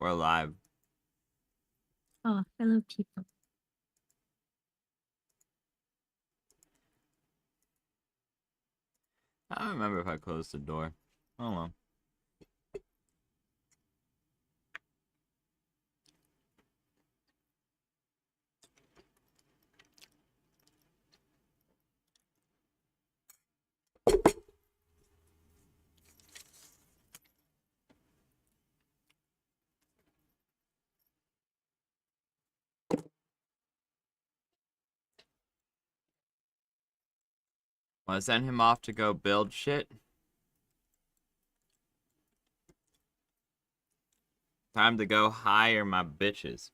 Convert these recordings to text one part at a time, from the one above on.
We're live. Oh, hello, people. I don't remember if I closed the door. Oh well. Want to send him off to go build shit? Time to go hire my bitches.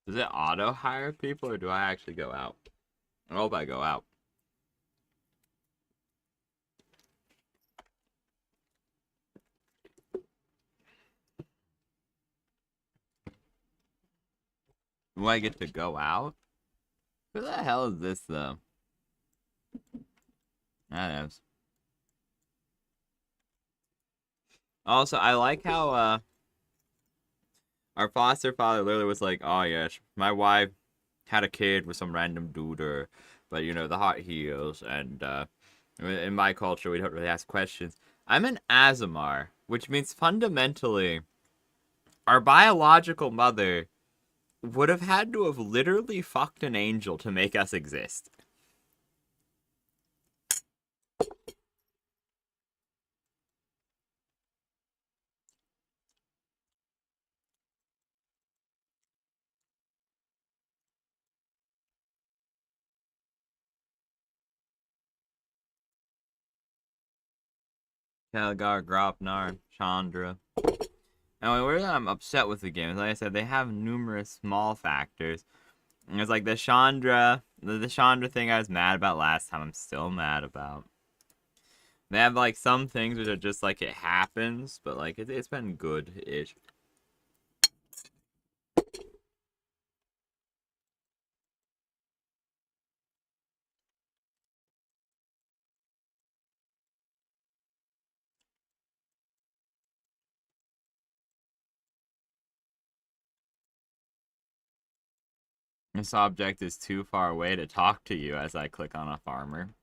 Does it auto hire people or do I actually go out? I hope I go out. Do I get to go out? Who the hell is this though? That is. Also, I like how our foster father literally was like, "Oh yes, my wife had a kid with some random dude, but you know the hot heels, and in my culture we don't really ask questions." I'm an Azamar, which means fundamentally, our biological mother would have had to have literally fucked an angel to make us exist. Kelgar, Gropnar, Chandra. Anyway, where I'm upset with the game is, like I said, they have numerous small factors. And it's like the Chandra thing I was mad about last time, I'm still mad about. They have like some things which are just like it happens, but like it's been good-ish. This object is too far away to talk to you as I click on a farmer.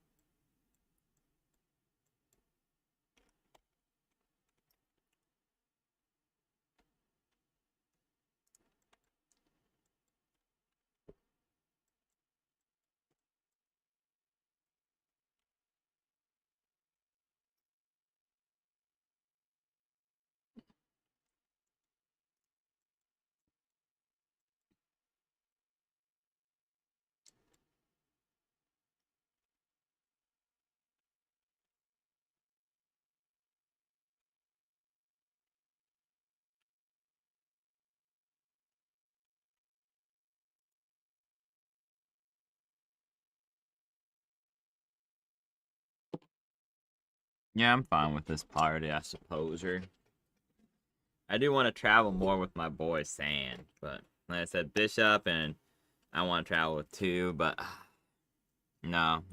Yeah, I'm fine with this party, I suppose. I do want to travel more with my boy Sand, but like I said, Bishop and I want to travel with two, but no.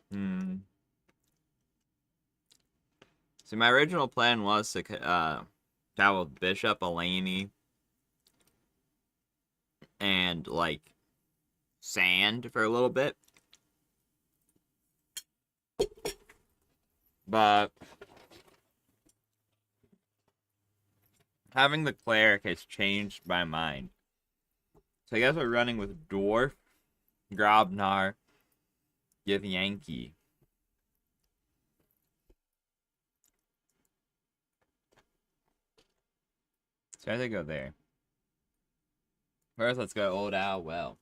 Hmm. See, my original plan was to travel with Bishop, Elaney, and like Sand for a little bit, but having the cleric has changed my mind. So I guess we're running with Dwarf, Grobnar, Give Yankee. So I have to go there. First, let's go Old Owl Well.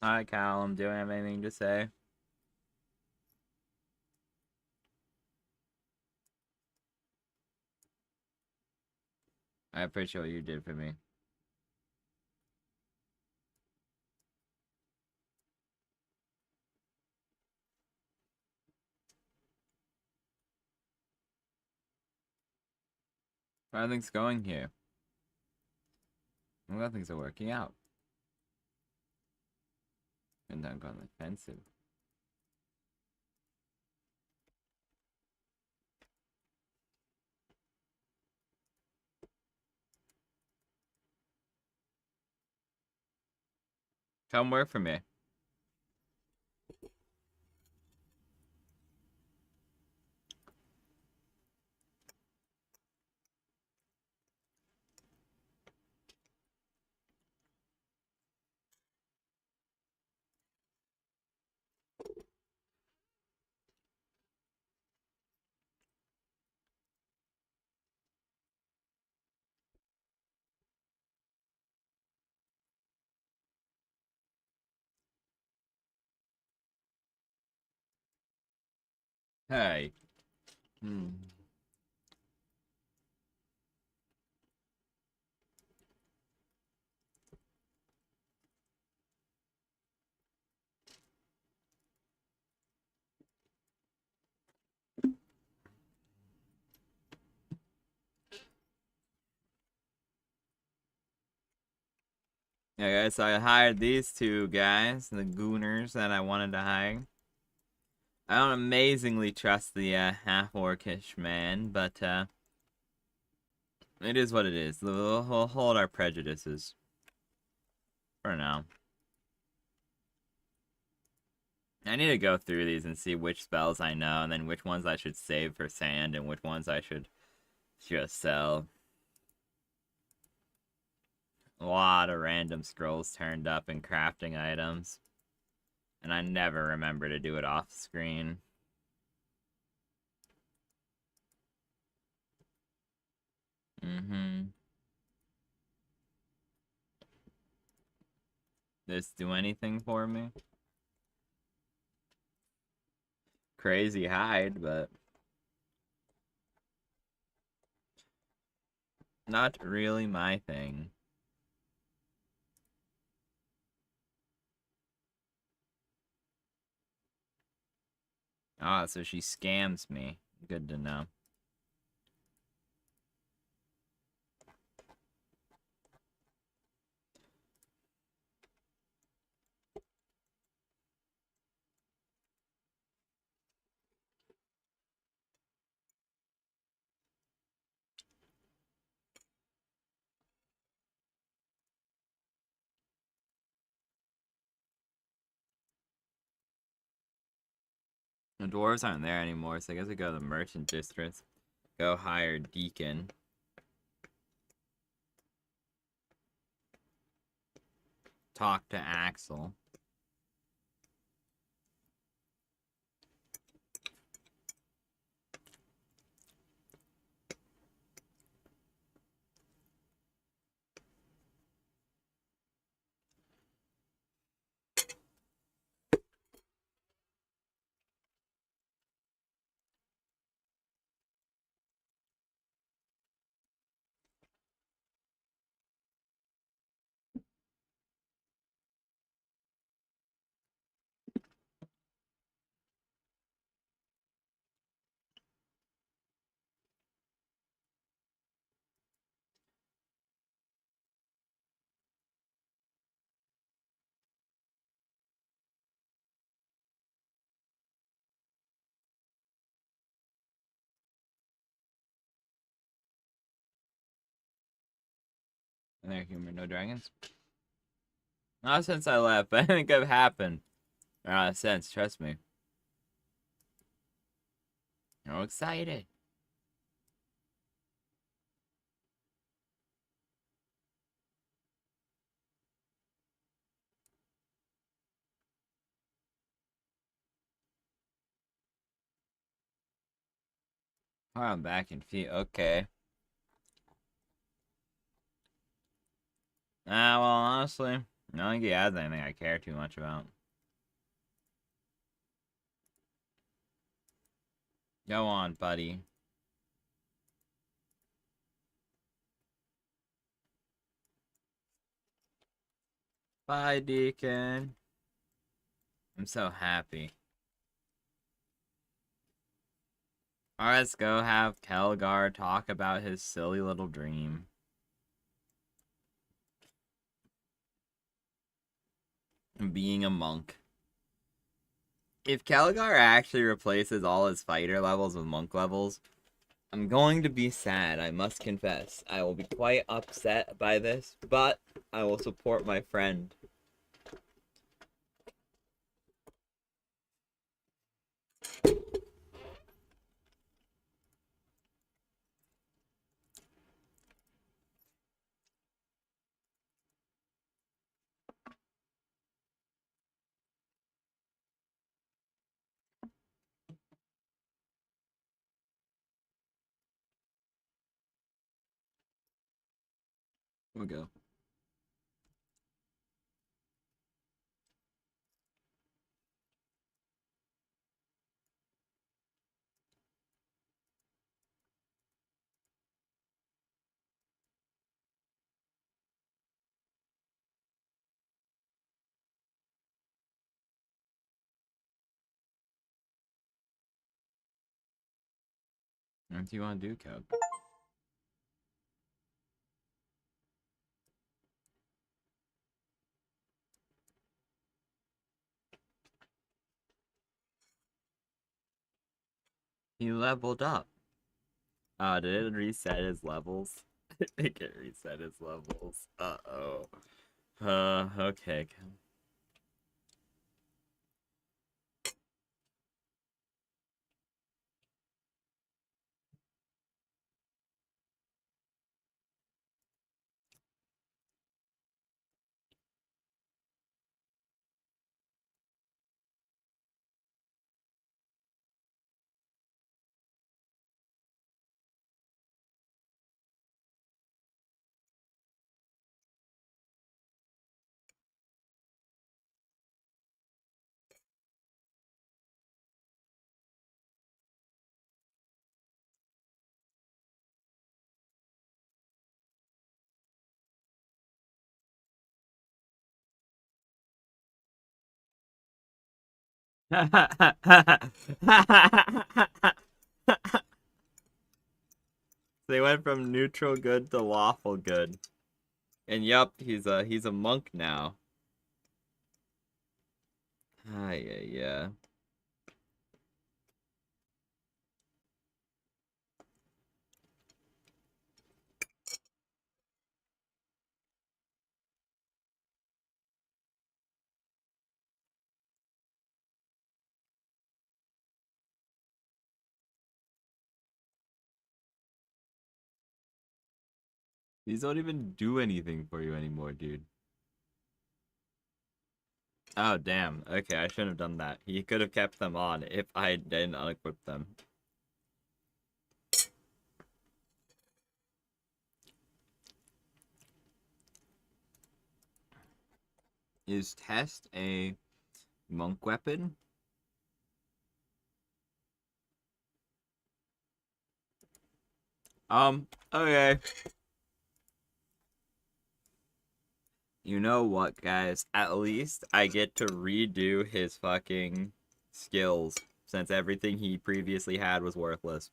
Hi, Callum. Do you have anything to say? I appreciate what you did for me. How are things going here? I'm glad things are working out. And I'm going offensive. Come work for me. Hey. Hmm. Yeah, guys, so I hired these two guys, the gooners that I wanted to hire. I don't amazingly trust the half-orcish man, but it is what it is. We'll hold our prejudices for now. I need to go through these and see which spells I know, and then which ones I should save for sand, and which ones I should just sell. A lot of random scrolls turned up in crafting items, and I never remember to do it off screen. Mm-hmm. This do anything for me? Crazy hide, but not really my thing. Ah, so she scams me. Good to know. The dwarves aren't there anymore, so I guess I go to the merchant district. Go hire Deacon. Talk to Axel. And they're human, no dragons. Not since I left, but I think I've happened. Not a sense, trust me. I'm excited. Oh, I'm back in feet. Okay. Well, honestly, I don't think he has anything I care too much about. Go on, buddy. Bye, Deacon. I'm so happy. Alright, let's go have Kelgar talk about his silly little dream. Being a monk. If Kelgar actually replaces all his fighter levels with monk levels, I'm going to be sad, I must confess. I will be quite upset by this, but I will support my friend. We'll go. What do you want to do, Cub? He leveled up. Did it reset his levels? I think it reset his levels. Uh-oh. Okay. They went from neutral good to lawful good. And yup, he's a monk now. Ah, yeah. These don't even do anything for you anymore, dude. Oh, damn. Okay, I shouldn't have done that. He could have kept them on if I didn't unequip them. Is test a monk weapon? Okay. You know what, guys? At least I get to redo his fucking skills, since everything he previously had was worthless.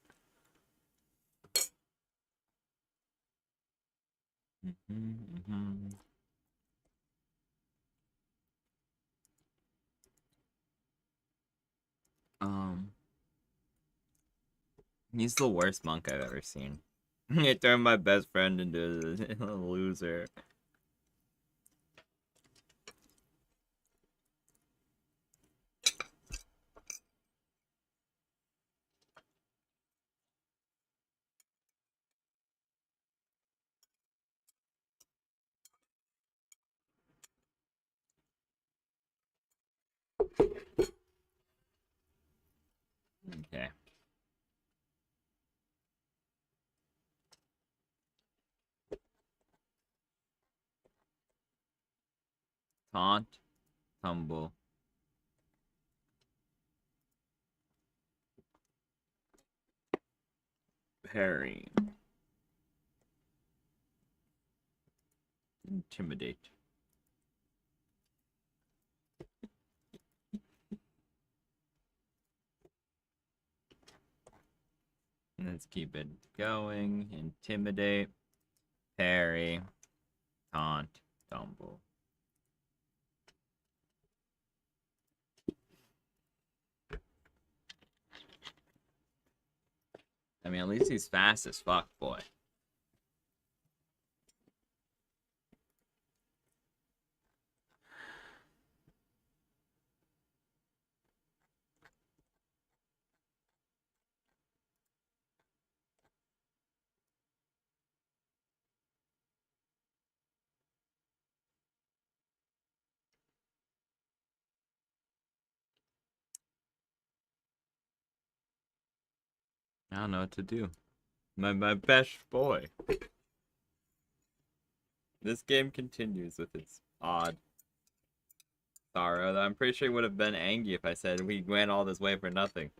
Um, he's the worst monk I've ever seen. He turned my best friend into a loser. Okay. Taunt, tumble. Parry. Intimidate. Let's keep it going. Intimidate. Parry. Taunt. Tumble. I mean, at least he's fast as fuck, boy. I don't know what to do. My best boy. This game continues with its odd sorrow. I'm pretty sure he would have been angry if I said we went all this way for nothing.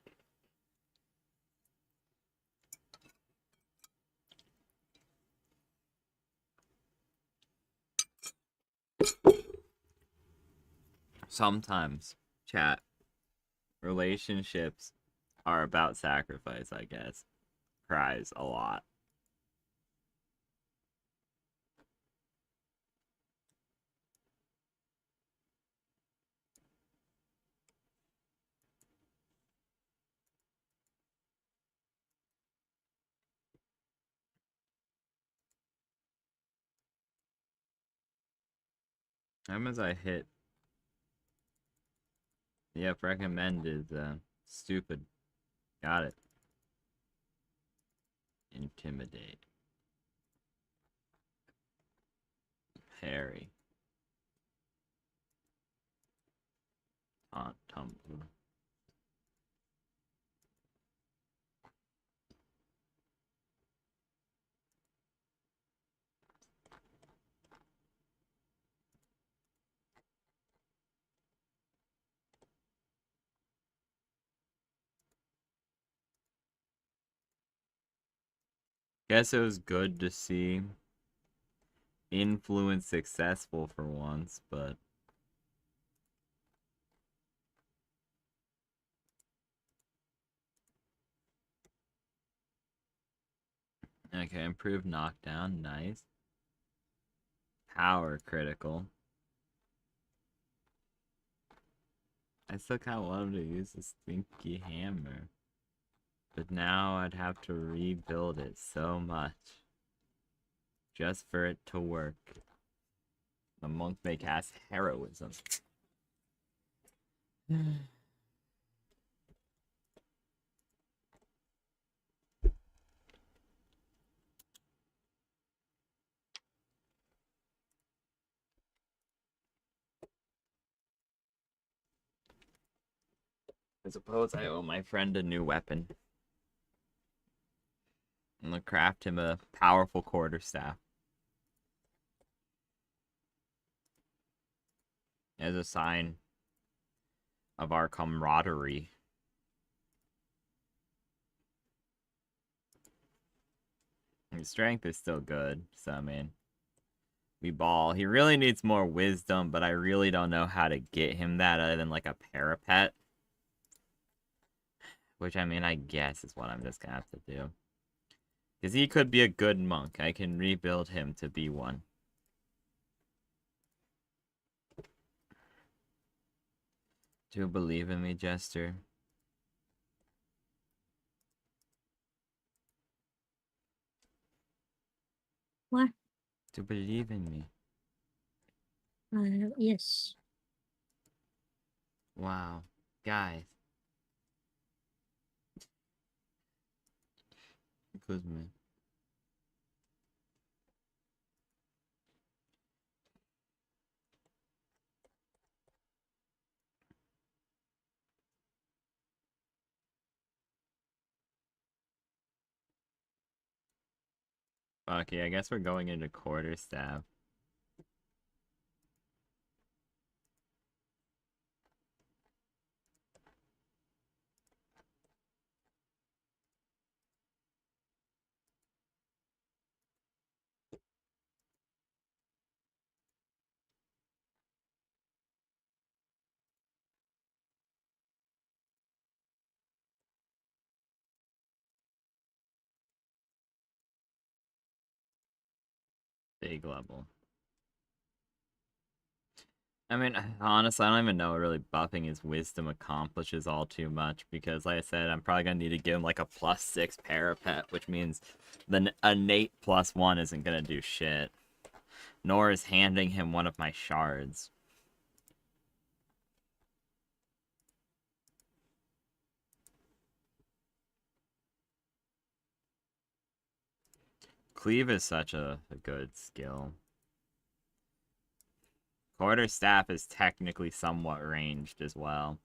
Sometimes, chat, relationships are about sacrifice, I guess. Cries a lot. As I hit. Yep, recommended. Stupid. Got it. Intimidate. Parry. Taunt, tumble. Guess it was good to see influence successful for once, but okay, improved knockdown, nice. Power critical. I still kind of wanted to use the stinky hammer, but now I'd have to rebuild it so much just for it to work. The monk may cast heroism. I suppose I owe my friend a new weapon. I'm gonna craft him a powerful quarterstaff as a sign of our camaraderie. His strength is still good, so I mean, we ball. He really needs more wisdom, but I really don't know how to get him that other than like a parapet. Which, I mean, I guess is what I'm just gonna have to do. Because he could be a good monk. I can rebuild him to be one. Do you believe in me, Jester? What? Do you believe in me? Yes. Wow. Guys. Includes me. Okay, I guess we're going into quarterstaff. big level. I mean, honestly, I don't even know what really buffing his wisdom accomplishes all too much because, like I said, I'm probably gonna need to give him like a +6 parapet, which means the innate +1 isn't gonna do shit. Nor is handing him one of my shards. Cleave is such a good skill. Quarterstaff is technically somewhat ranged as well,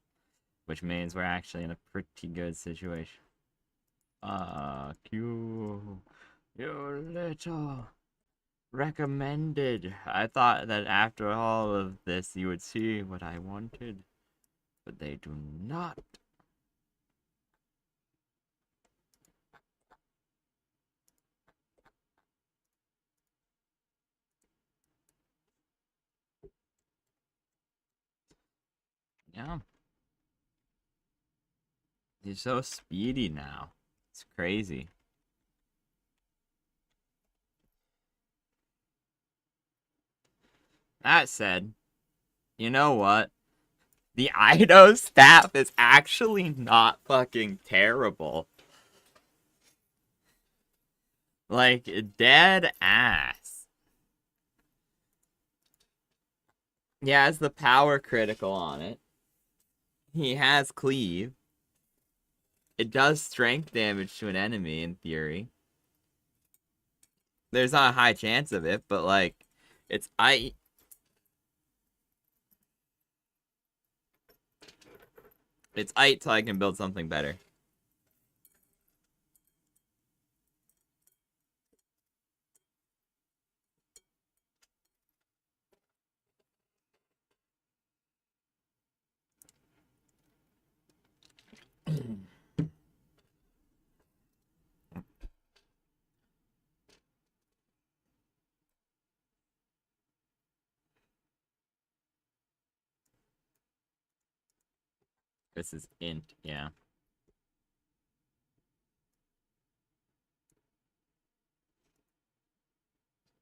which means we're actually in a pretty good situation. Fuck you, you little recommended. I thought that after all of this you would see what I wanted, but they do not. Yeah. He's so speedy now. It's crazy. That said, you know what? The Ido staff is actually not fucking terrible. Like, dead ass. He has the power critical on it. He has cleave. It does strength damage to an enemy, in theory. There's not a high chance of it, but, like, it's It's till I can build something better. This is int, yeah.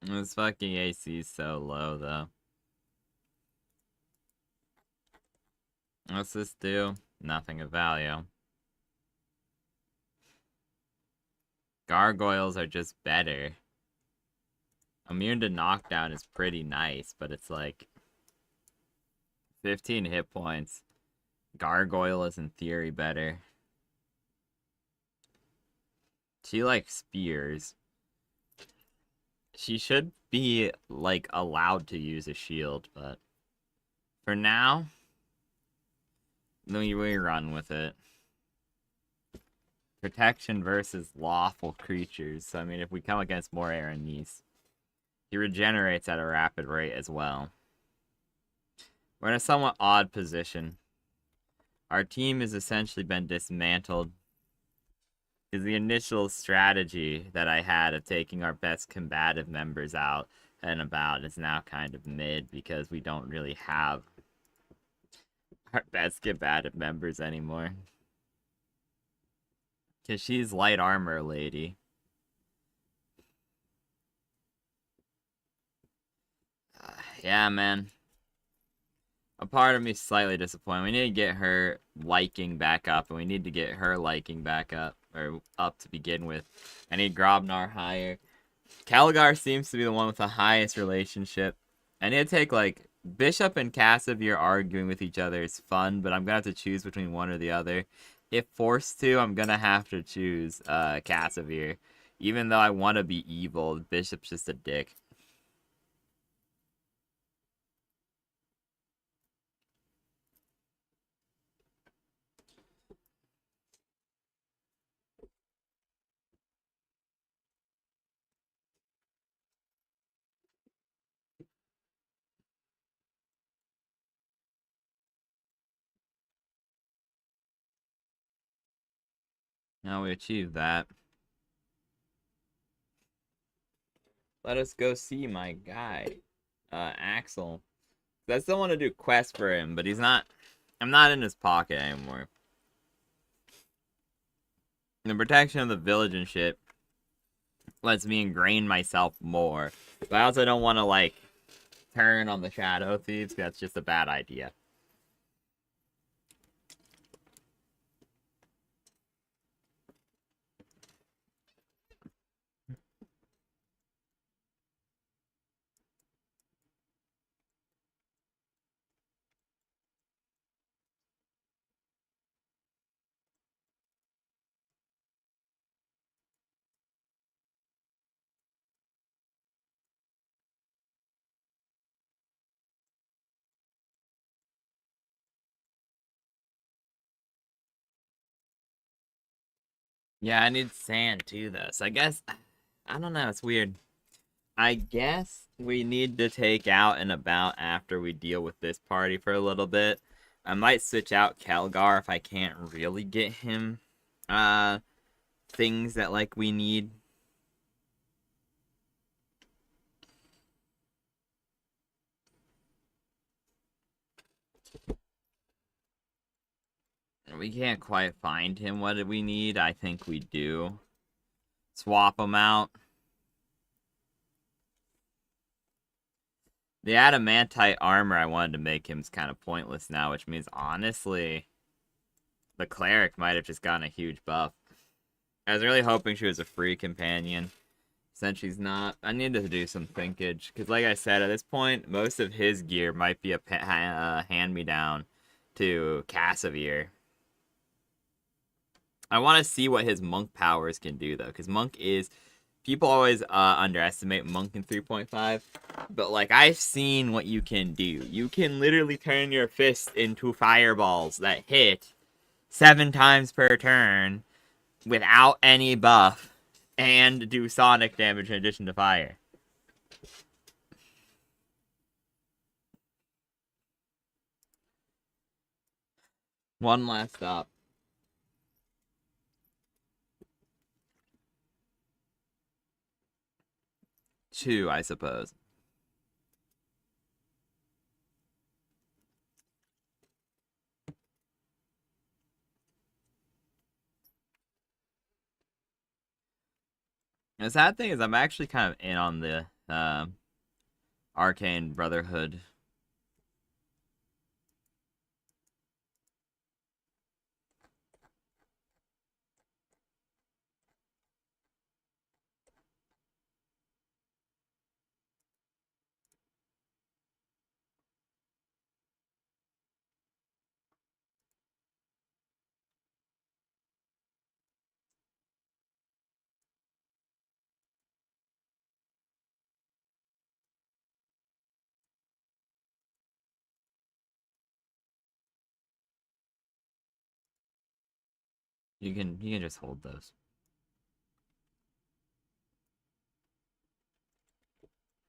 This fucking AC is so low, though. What's this do? Nothing of value. Gargoyles are just better. Immune to knockdown is pretty nice, but it's like 15 hit points. Gargoyle is in theory better. She likes spears. She should be like allowed to use a shield, but for now, we run with it. Protection versus lawful creatures. So, I mean, if we come against more Aranese, he regenerates at a rapid rate as well. We're in a somewhat odd position. Our team has essentially been dismantled. Because the initial strategy that I had of taking our best combative members out and about is now kind of mid because we don't really have our best combative members anymore. Because she's light armor lady. Yeah, man. A part of me is slightly disappointed. We need to get her liking back up, and we need to get her liking back up, or up to begin with. I need Grobnar higher. Calgar seems to be the one with the highest relationship. I need to take, like, Bishop and Cassavir arguing with each other is fun, but I'm gonna have to choose between one or the other. If forced to, I'm gonna have to choose Cassavir. Even though I want to be evil, Bishop's just a dick. Now we achieved that. Let us go see my guy, Axel. I still want to do quests for him, but he's not. I'm not in his pocket anymore. The protection of the village and shit lets me ingrain myself more. But I also don't want to like turn on the shadow thieves. That's just a bad idea. Yeah, I need sand too, though. So I guess I don't know. It's weird. I guess we need to take out and about after we deal with this party for a little bit. I might switch out Kelgar if I can't really get him uh things that like we need. We can't quite find him what we need. I think we do. Swap him out. The adamantite armor I wanted to make him is kind of pointless now, which means honestly the cleric might have just gotten a huge buff. I was really hoping she was a free companion. Since she's not, I need to do some thinkage. Because like I said, at this point, most of his gear might be a hand-me-down to Cassavir. I want to see what his monk powers can do, though. Because monk is... People always underestimate monk in 3.5. But, like, I've seen what you can do. You can literally turn your fist into fireballs that hit 7 times per turn without any buff and do sonic damage in addition to fire. One last stop. 2, I suppose. The sad thing is I'm actually kind of in on the Arcane Brotherhood. You can just hold those.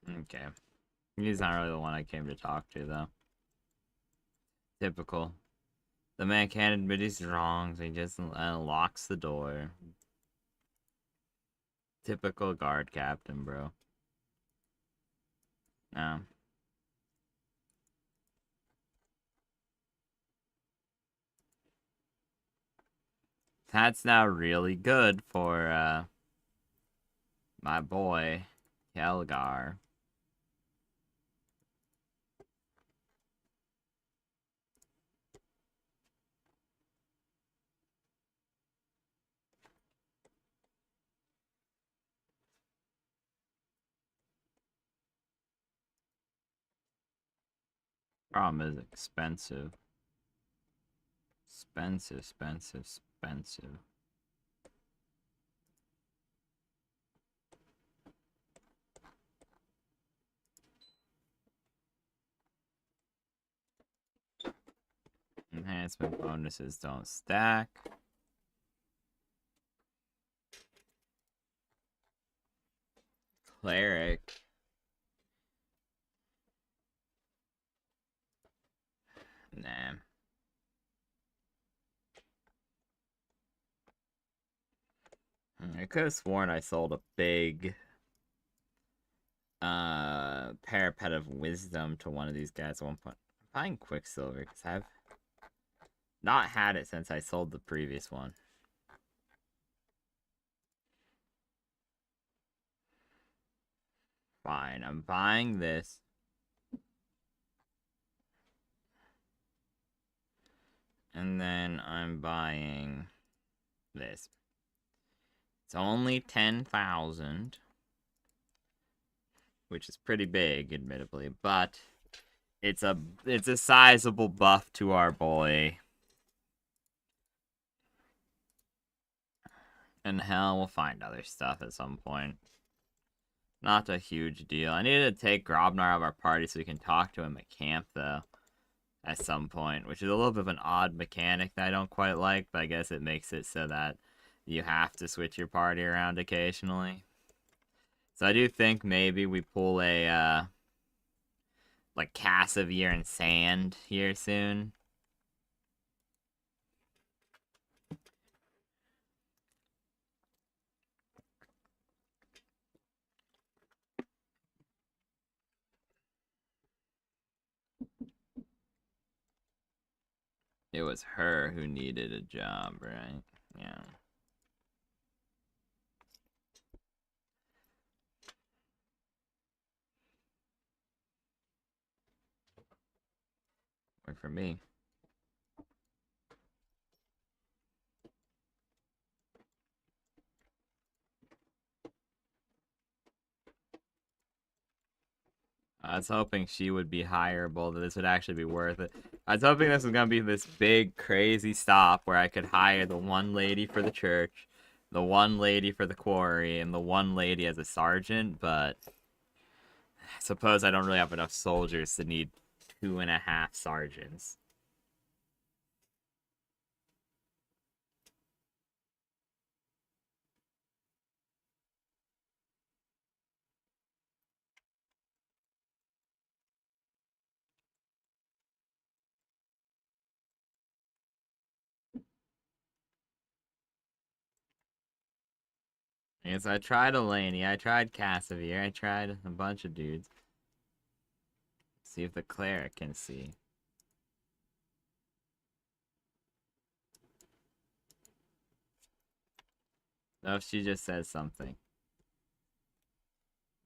Okay. He's not really the one I came to talk to though. Typical. The man can't admit he's wrong, so he just locks the door. Typical guard captain, bro. No. That's now really good for my boy Kelgar. Problem is expensive. Expensive. Enhancement bonuses don't stack. Cleric. Nah. I could have sworn I sold a big parapet of wisdom to one of these guys at one point. I'm buying Quicksilver because I've not had it since I sold the previous one. Fine, I'm buying this. And then I'm buying this. It's only 10,000, which is pretty big, admittedly, but it's a sizable buff to our boy. And hell, we'll find other stuff at some point. Not a huge deal. I needed to take Grobnar out of our party so we can talk to him at camp, though, at some point, which is a little bit of an odd mechanic that I don't quite like, but I guess it makes it so that you have to switch your party around occasionally. So I do think maybe we pull a, like, Cassavir and Sand here soon. It was her who needed a job, right? Yeah. Worked for me. I was hoping she would be hireable, that this would actually be worth it. I was hoping this was going to be this big, crazy stop where I could hire the one lady for the church, the one lady for the quarry, and the one lady as a sergeant, but I suppose I don't really have enough soldiers to need 2.5 sergeants. Yes, I tried Elaney, I tried Cassavir, I tried a bunch of dudes. See if the cleric can see. No, she just says something.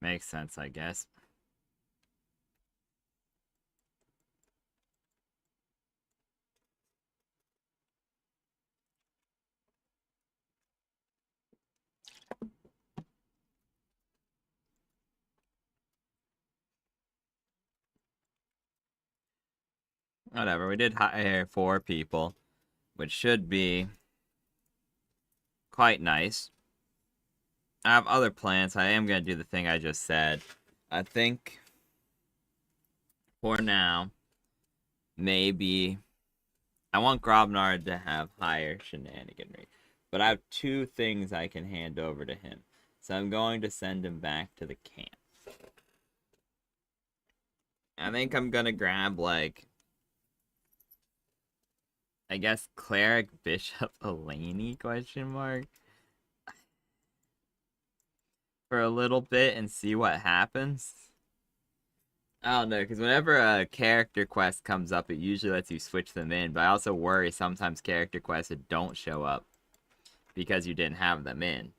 Makes sense, I guess. Whatever, we did hire 4 people, which should be quite nice. I have other plans. I am going to do the thing I just said. I think for now, maybe I want Grobnard to have higher shenaniganry. But I have 2 things I can hand over to him. So I'm going to send him back to the camp. I think I'm going to grab, like, I guess Cleric Bishop Elaney, question mark, for a little bit and see what happens. I don't know, because whenever a character quest comes up, it usually lets you switch them in, but I also worry sometimes character quests that don't show up because you didn't have them in.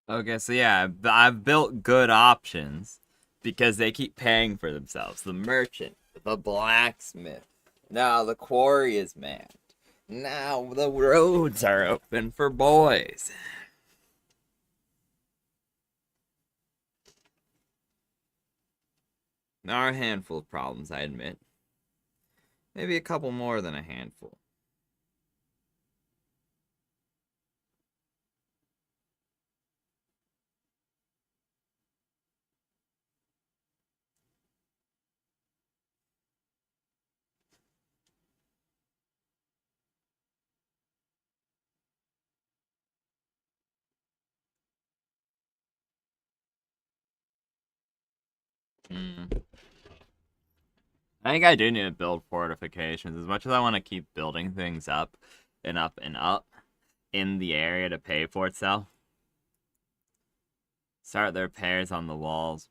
Okay, so yeah, I've built good options because they keep paying for themselves. The merchant, the blacksmith, now the quarry is manned. Now the roads are open for boys. There are a handful of problems, I admit. Maybe a couple more than a handful. Hmm. I think I do need to build fortifications. As much as I want to keep building things up and up and up in the area to pay for itself. Start the repairs on the walls.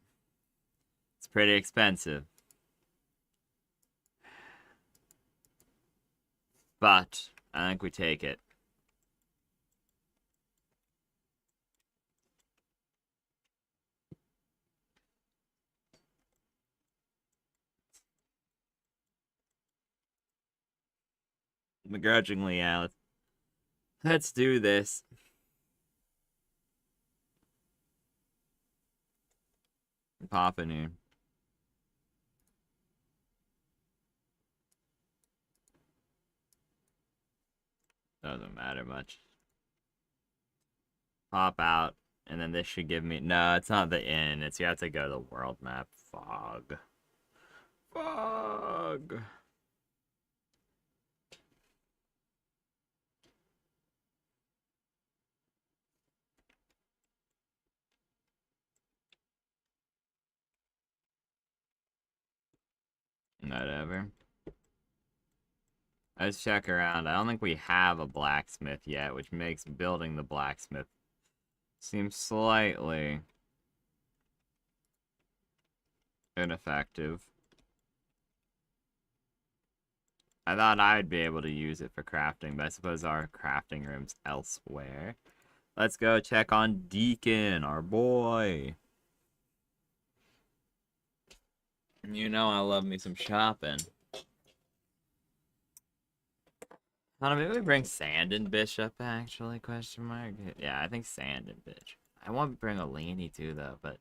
It's pretty expensive. But I think we take it. Begrudgingly, yeah. Let's do this. Pop in here. Doesn't matter much. Pop out, and then this should give me... No, it's not the inn. It's you have to go to the world map. Fog. Fog. Whatever. Let's check around. I don't think we have a blacksmith yet, which makes building the blacksmith seem slightly ineffective. I thought I'd be able to use it for crafting, but I suppose our crafting room's elsewhere. Let's go check on Deacon, our boy. You know I love me some shopping. I don't know, maybe we bring Sand and Bishop, actually, question mark? Yeah, I think Sand and Bitch. I want to bring a Laney too, though, but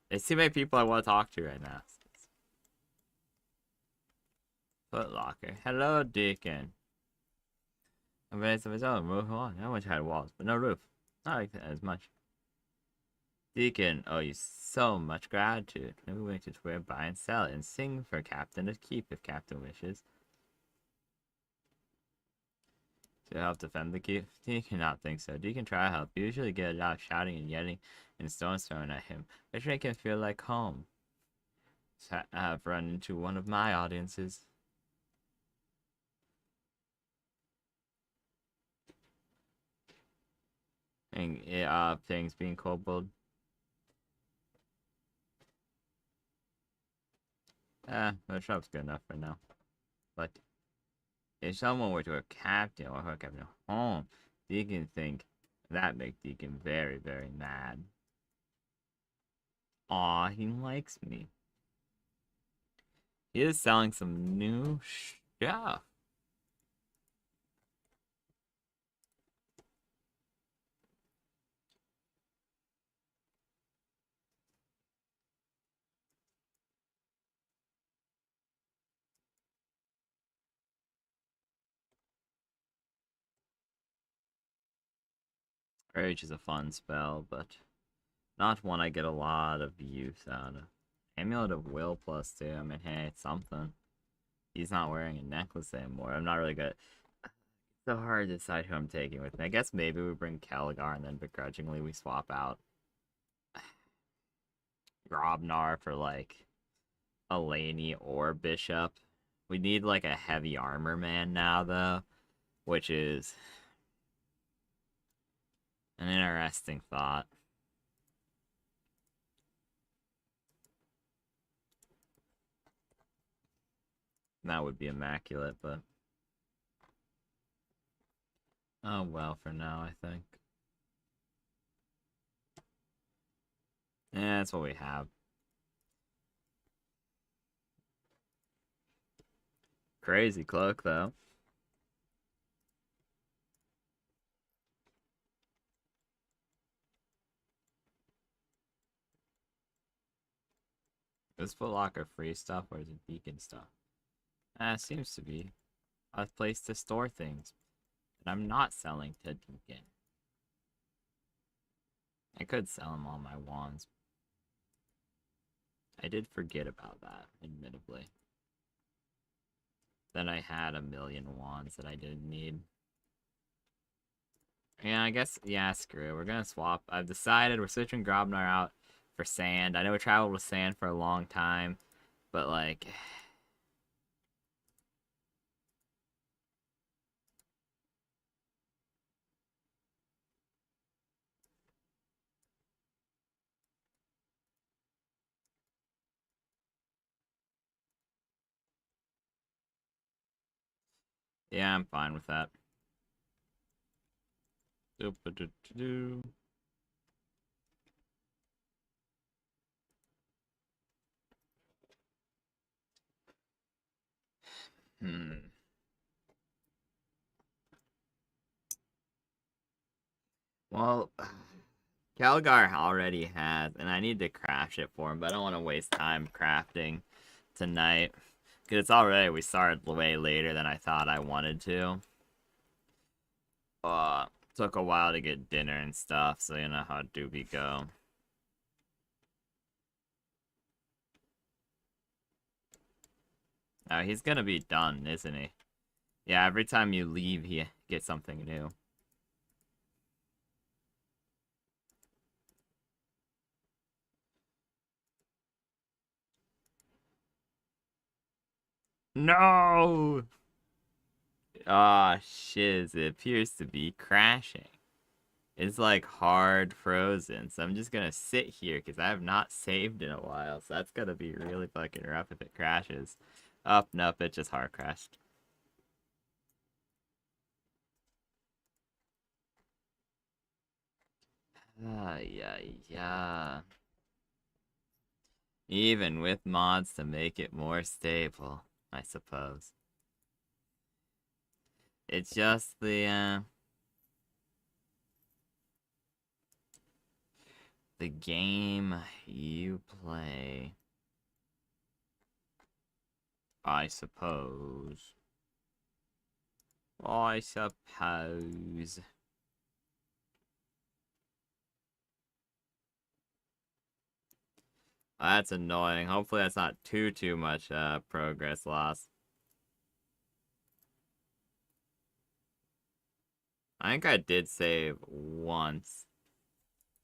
there's too many people I want to talk to right now. Footlocker. Hello, Deacon. A base of his own, roof on. I wish I had walls, but no roof. Not like that as much. Deacon, oh, you so much gratitude. Maybe we could swear buy and sell it and sing for Captain to keep if Captain wishes. To help defend the keep? Deacon not think so. Deacon try to help. You usually get a lot of shouting and yelling and stones thrown at him, which make him feel like home. So I have run into one of my audiences. And things being kobold. The shop's good enough for now. But if someone were to a captain or her captain home, Deacon think that make Deacon very, very mad. Aw, he likes me. He is selling some new stuff. Rage is a fun spell, but not one I get a lot of use out of. Amulet of Will plus 2. I mean, hey, it's something. He's not wearing a necklace anymore. I'm not really good. It's so hard to decide who I'm taking with me. I guess maybe we bring Caligar and then begrudgingly we swap out Grobnar for like a Laney or Bishop. We need like a heavy armor man now though, which is an interesting thought. That would be immaculate, but oh well for now, I think. Yeah, that's what we have. Crazy cloak though. Is Footlocker free stuff or is it beacon stuff? Seems to be a place to store things. And I'm not selling to Deacon. I could sell him all my wands. I did forget about that, admittedly. Then I had a million wands that I didn't need. Yeah, I guess, yeah, screw it. We're gonna swap. I've decided we're switching Grobnar out for sand. I know we traveled with sand for a long time, but like, yeah, I'm fine with that. Doop-a-doo-doo-doo. Hmm. Well, Calgar already has, and I need to craft it for him, but I don't want to waste time crafting tonight. Because it's already, we started way later than I thought I wanted to. Took a while to get dinner and stuff, so you know how doobie go. He's gonna be done, isn't he? Yeah, every time you leave, he gets something new. No! Ah, shiz, it appears to be crashing. It's like hard frozen, so I'm just gonna sit here because I have not saved in a while, so that's gonna be really fucking rough if it crashes. Oh, nope, it just hard crashed. Ah, yeah, yeah. Even with mods to make it more stable, I suppose. It's just the game you play, I suppose. I suppose. That's annoying. Hopefully that's not too much progress loss. I think I did save once.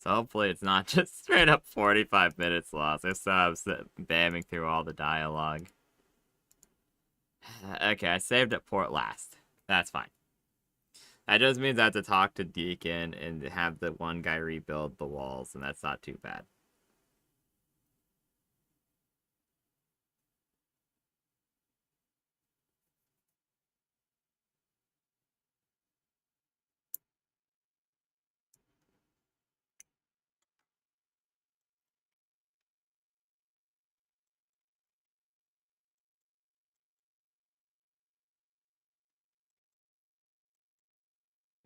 So hopefully it's not just straight up 45 minutes lost. I still have bamming through all the dialogue. Okay, I saved at port last. That's fine. That just means I have to talk to Deacon and have the one guy rebuild the walls, and that's not too bad.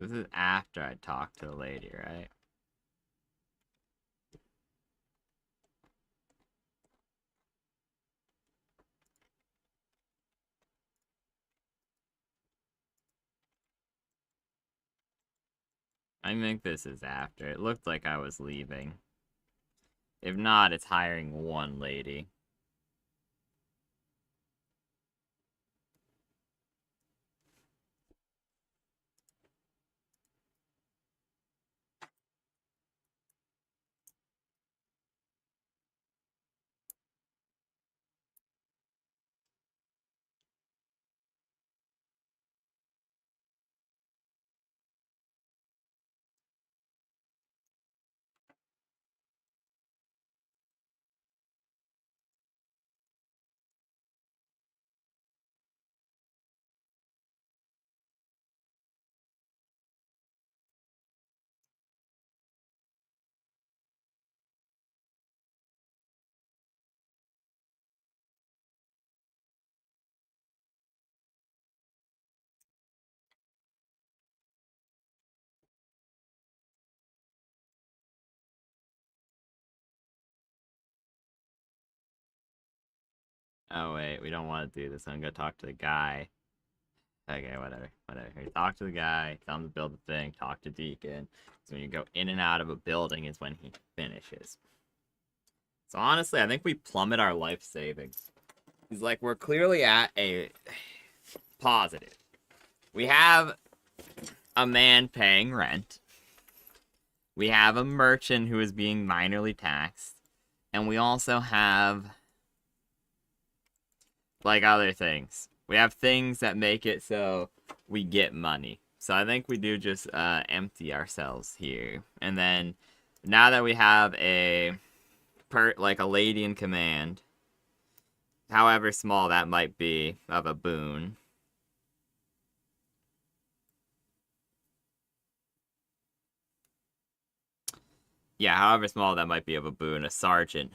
This is after I talk to the lady, right? I think this is after. It looked like I was leaving. If not, it's hiring one lady. Oh wait, we don't want to do this. I'm gonna talk to the guy. Okay, whatever. Here, talk to the guy, tell him to build the thing, talk to Deacon. So when you go in and out of a building is when he finishes. So honestly, I think we plummet our life savings. He's like, we're clearly at a positive. We have a man paying rent. We have a merchant who is being minorly taxed. And we also have, like, other things. We have things that make it so we get money. So I think we do just empty ourselves here. And then now that we have like a lady in command, however small that might be of a boon. Yeah, however small that might be of a boon, a sergeant.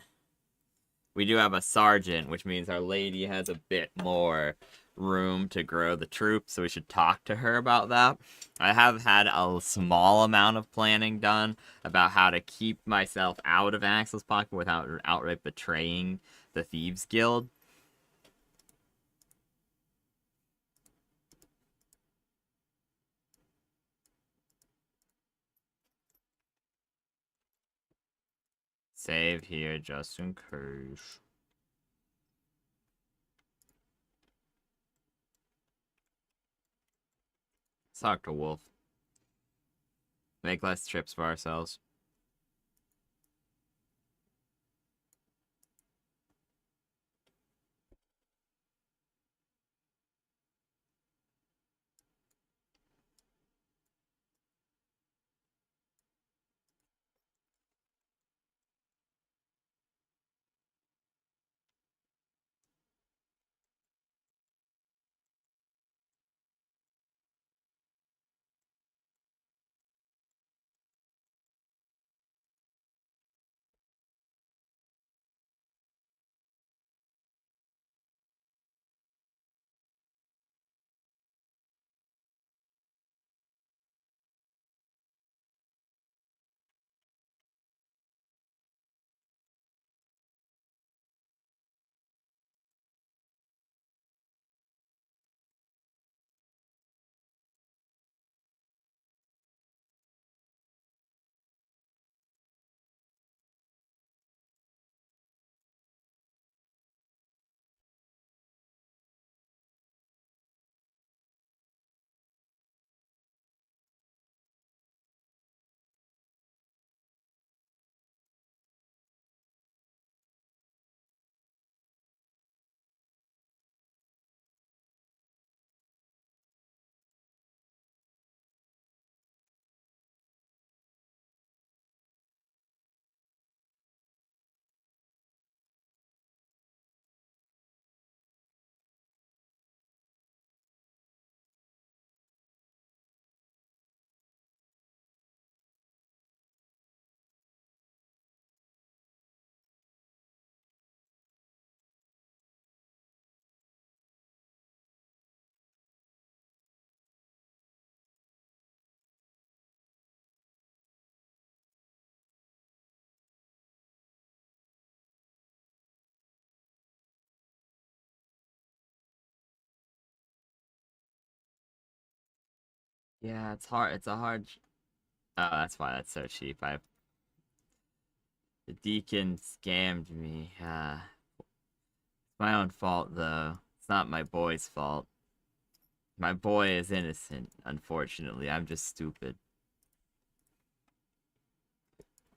We do have a sergeant, which means our lady has a bit more room to grow the troops, so we should talk to her about that. I have had a small amount of planning done about how to keep myself out of Axel's pocket without outright betraying the Thieves Guild. Save here just in case. Let's talk to Wolf. Make less trips for ourselves. Yeah, it's hard. It's a hard. Oh, that's why that's so cheap. The deacon scammed me. It's my own fault though. It's not my boy's fault. My boy is innocent, unfortunately. I'm just stupid.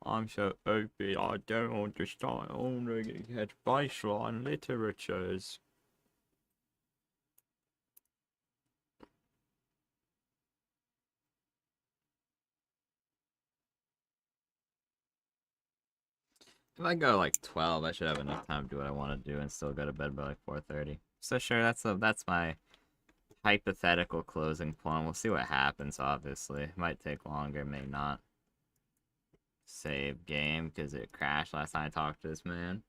I'm so stupid. I don't understand only advice on literatures. If I go like 12, I should have enough time to do what I want to do and still go to bed by like 4:30. So sure, that's my hypothetical closing point. We'll see what happens, obviously. It might take longer, may not. Save game, because it crashed last time I talked to this man.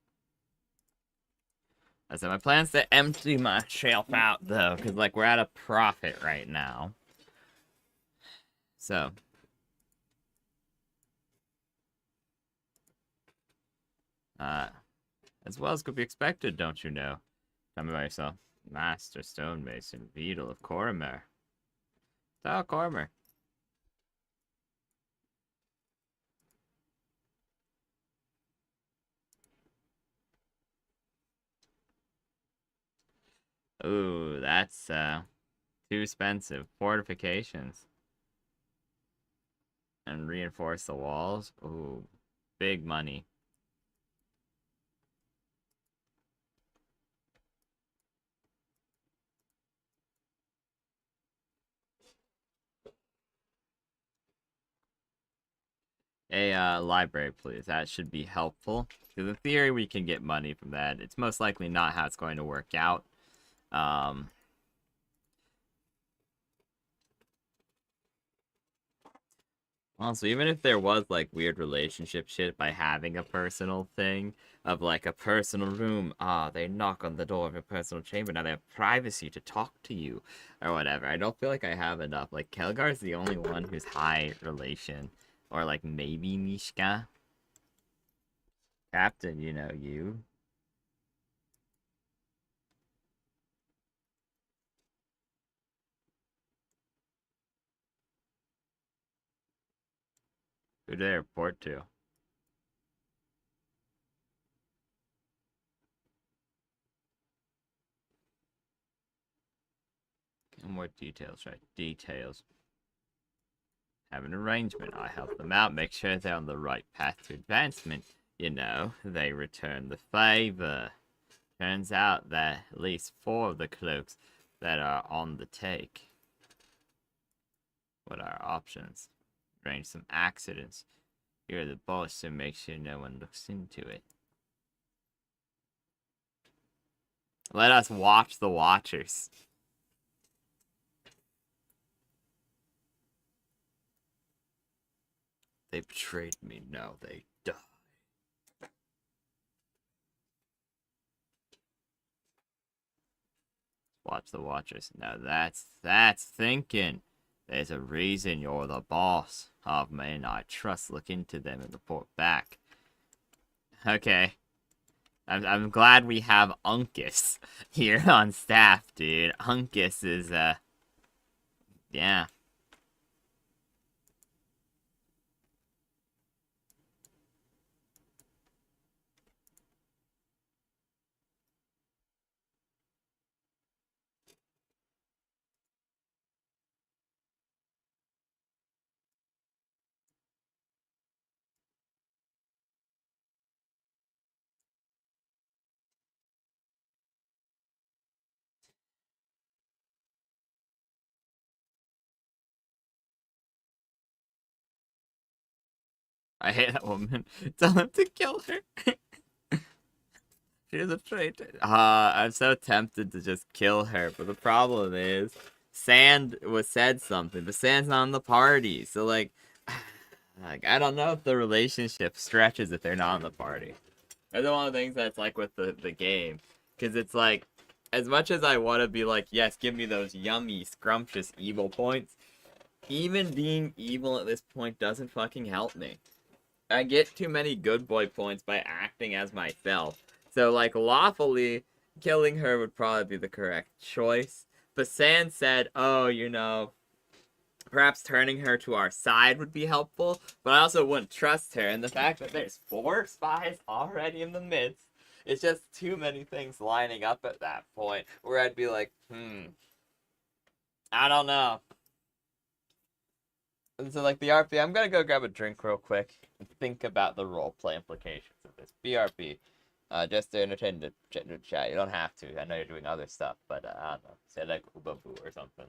I said my plan's to empty my shelf out, though, because, like, we're at a profit right now. So. As well as could be expected, don't you know? Tell me about yourself. Master Stonemason, Beetle of Cormer. Oh, Cormer. Ooh, that's too expensive. Fortifications. And reinforce the walls. Ooh, big money. A library, please. That should be helpful. Because in theory, we can get money from that. It's most likely not how it's going to work out. Um, Also, even if there was like weird relationship shit by having a personal thing of like a personal room, they knock on the door of your personal chamber. Now they have privacy to talk to you or whatever. I don't feel like I have enough. Like Kelgar's the only one who's high relation, or like maybe Mishka. Captain, you know you. Who do they report to? More details, right? Details. Have an arrangement. I help them out, make sure they're on the right path to advancement. You know, they return the favor. Turns out that at least 4 of the cloaks that are on the take. What are our options? Arrange some accidents. You're the boss, so make sure no one looks into it. Let us watch the Watchers. They betrayed me, now they die. Watch the Watchers. Now that's thinking. There's a reason you're the boss of men I trust. Look into them and report back. Okay. I'm glad we have Uncas here on staff, dude. Uncas is, yeah. I hate that woman. Tell him to kill her. She's a traitor. I'm so tempted to just kill her, but the problem is, Sand was said something, but Sand's not in the party, so like I don't know if the relationship stretches if they're not in the party. That's one of the things that's like with the game, because it's like, as much as I want to be like, yes, give me those yummy, scrumptious evil points, even being evil at this point doesn't fucking help me. I get too many good boy points by acting as myself. So, like, lawfully, killing her would probably be the correct choice. But Sand said, oh, perhaps turning her to our side would be helpful, but I also wouldn't trust her. And the fact that there's 4 spies already in the midst, it's just too many things lining up at that point where I'd be like, I don't know. And so, like, the RP, I'm gonna go grab a drink real quick and think about the roleplay implications of this. BRP. Just to entertain the chat. You don't have to. I know you're doing other stuff, but I don't know. Say like Ubaboo or something.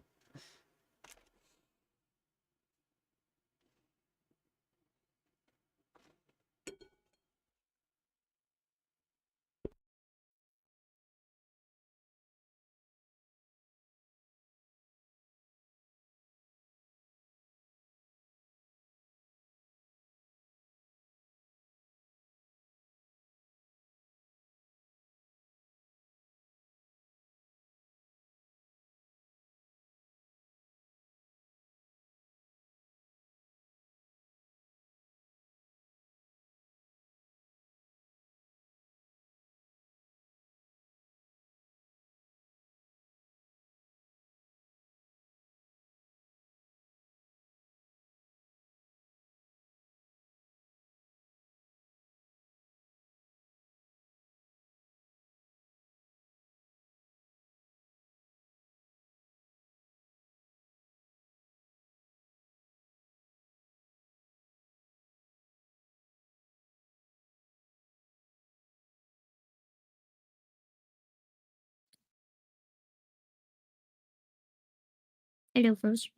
Hello first.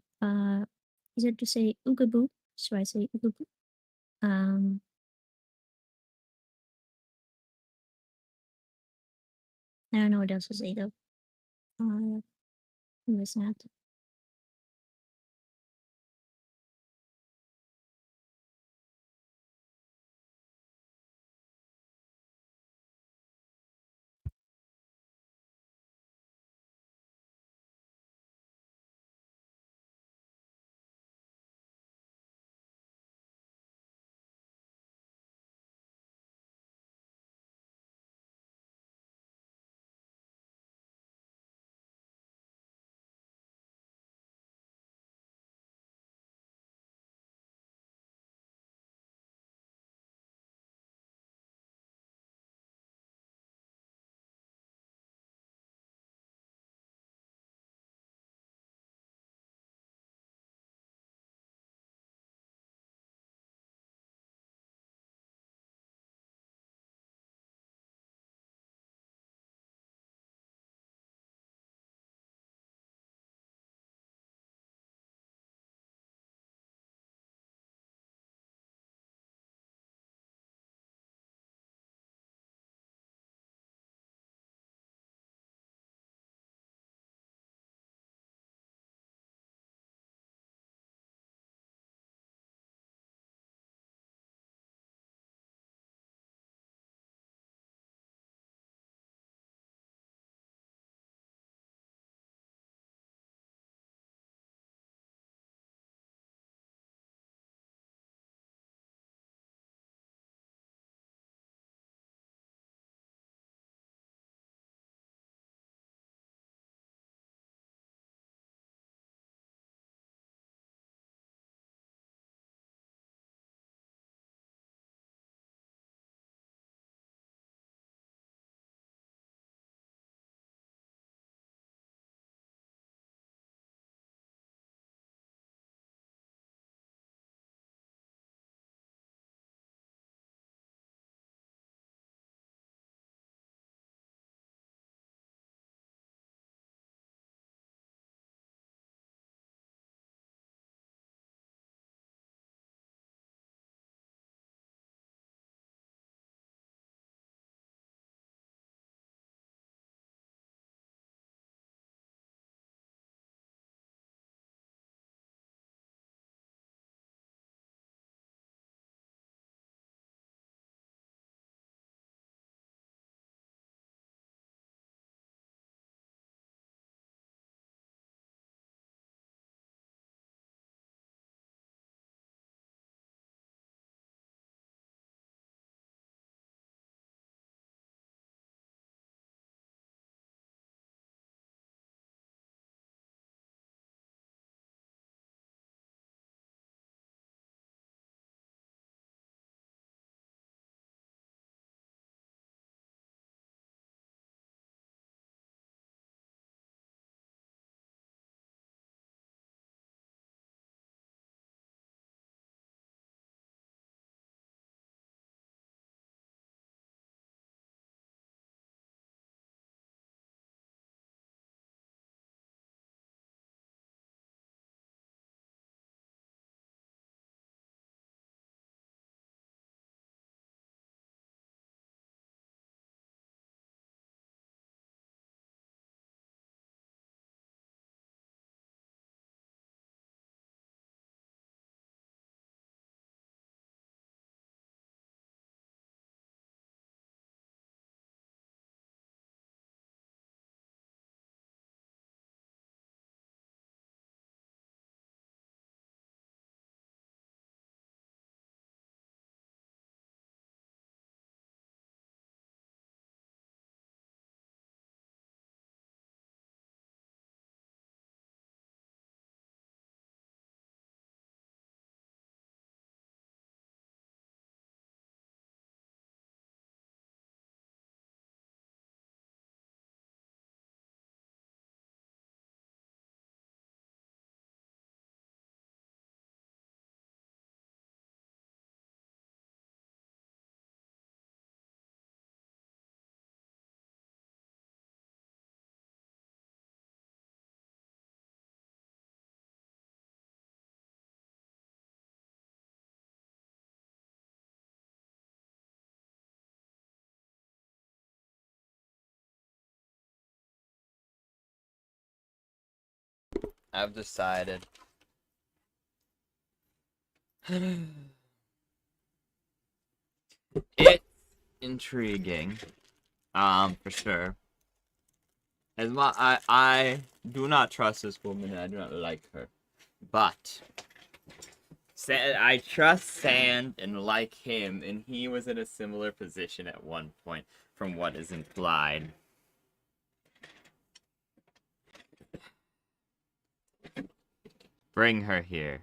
Is it to say Oogaboo? Should I say Oogaboo? Um, I don't know what else to say though. I'm missing out. I've decided. It's intriguing. For sure. As much I do not trust this woman and I do not like her. But I trust Sand and like him, and he was in a similar position at one point, from what is implied. Bring her here.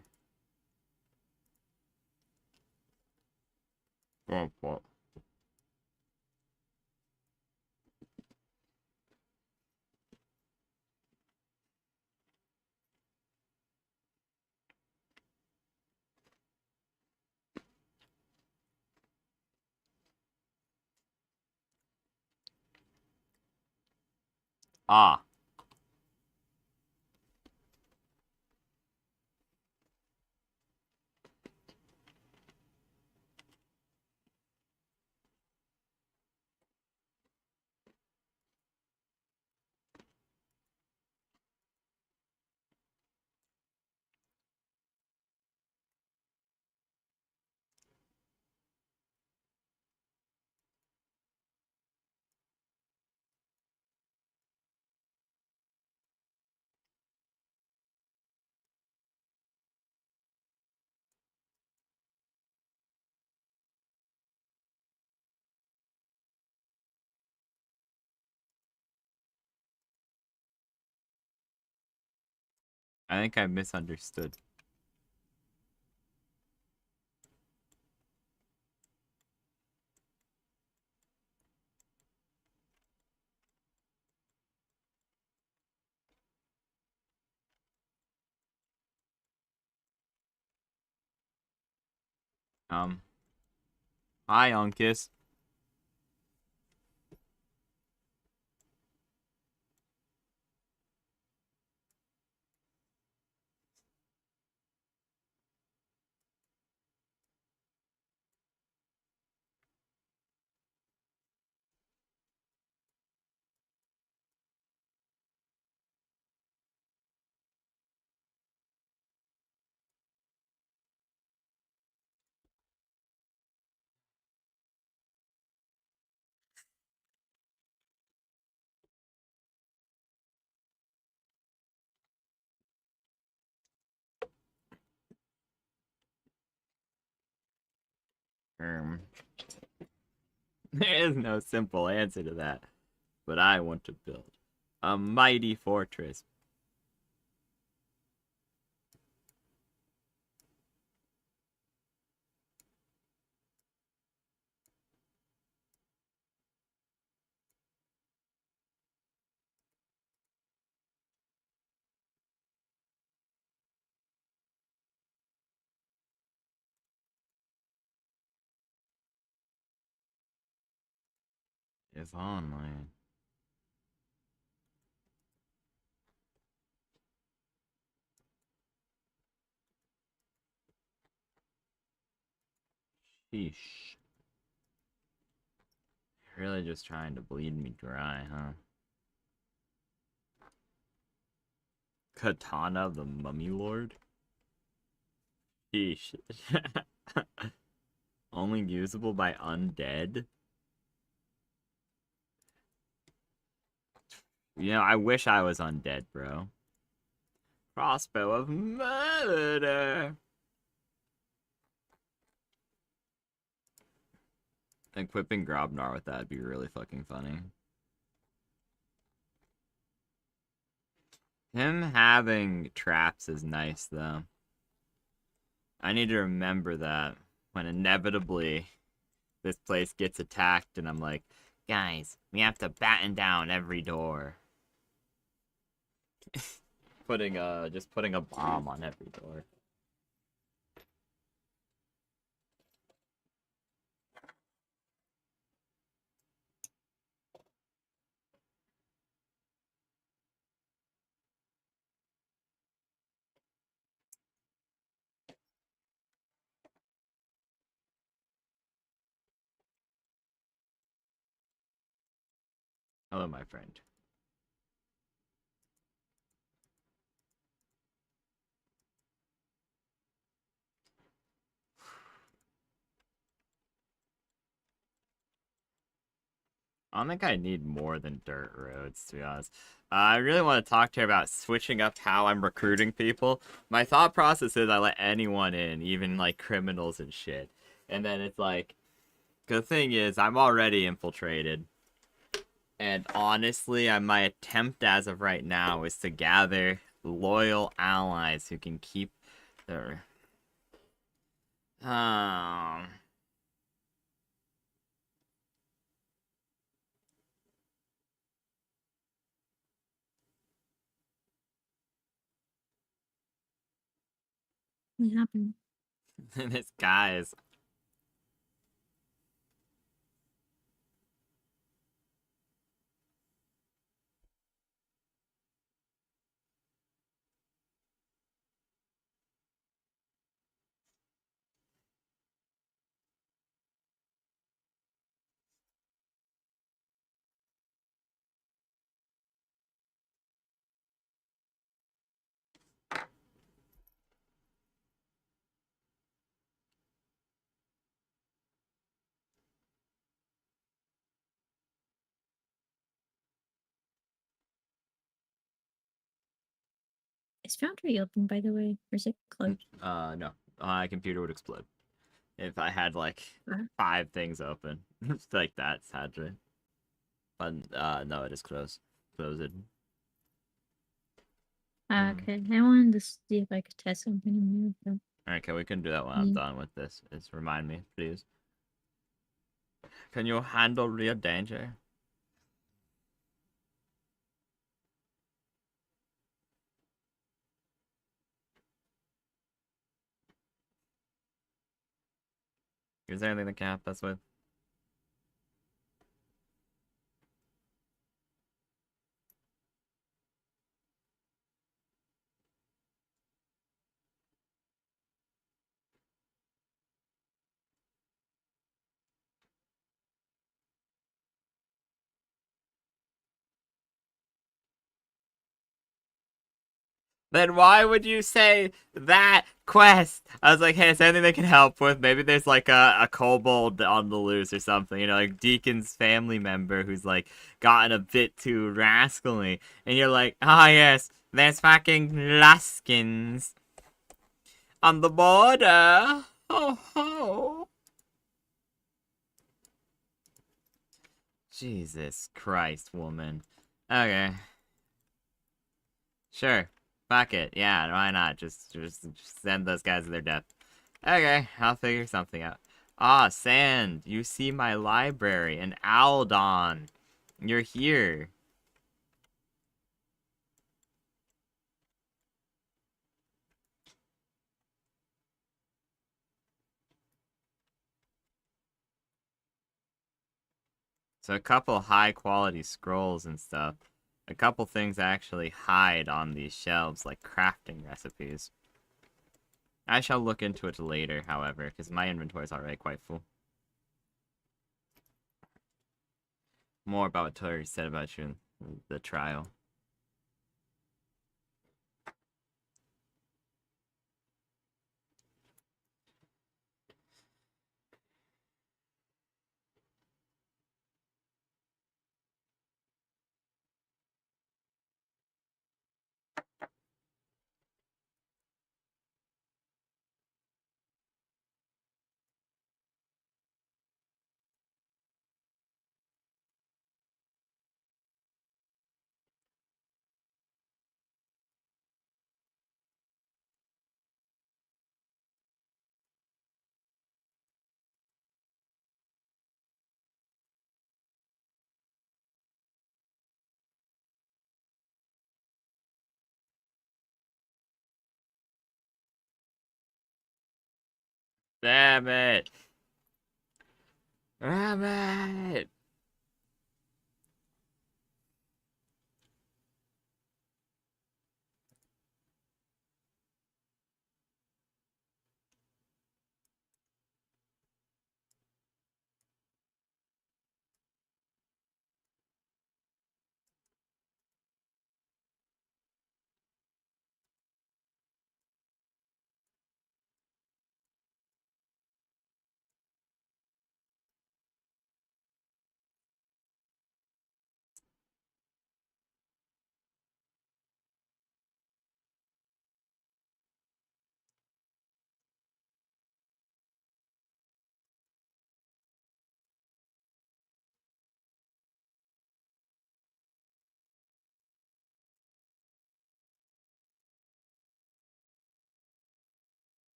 Womp womp. Ah. I think I misunderstood. Hi, Uncas. Um, there is no simple answer to that, but I want to build a mighty fortress. It's online. Sheesh. Really just trying to bleed me dry, huh? Katana the Mummy Lord? Sheesh. Only usable by undead? You know, I wish I was undead, bro. Crossbow of murder! Equipping Grobnar with that would be really fucking funny. Him having traps is nice, though. I need to remember that when inevitably this place gets attacked and I'm like, guys, we have to batten down every door. Just putting a bomb on every door. Hello, my friend. I don't think I need more than dirt roads, to be honest. I really want to talk to her about switching up how I'm recruiting people. My thought process is I let anyone in, even like criminals and shit. And then it's like, the thing is, I'm already infiltrated. And honestly, my attempt as of right now is to gather loyal allies who can keep their. Um. What happened? This guy is. Is Foundry open, by the way? Or is it closed? No. My computer would explode if I had like Ah, 5 things open. Like that, sadly. But no, it is closed. Closed. Mm. okay. I wanted to see if I could test something in there. Alright, okay, we can do that when I'm Mm. done with this. Just remind me, please. Can you handle real danger? Is there anything that can help us with? Then why would you say that quest? I was like, hey, is there anything they can help with? Maybe there's like a kobold on the loose or something, you know, like Deacon's family member who's like gotten a bit too rascally. And you're like, ah, yes, there's fucking Luskins on the border. Oh, ho. Jesus Christ, woman. Okay. Sure. Fuck it. Yeah, why not? Just send those guys to their death. Okay, I'll figure something out. Ah, Sand, you see my library, an Aldon. You're here. So a couple high quality scrolls and stuff. A couple things actually hide on these shelves, like crafting recipes. I shall look into it later, however, because my inventory is already quite full. More about what Tori said about you in the trial. Damn it! Damn it!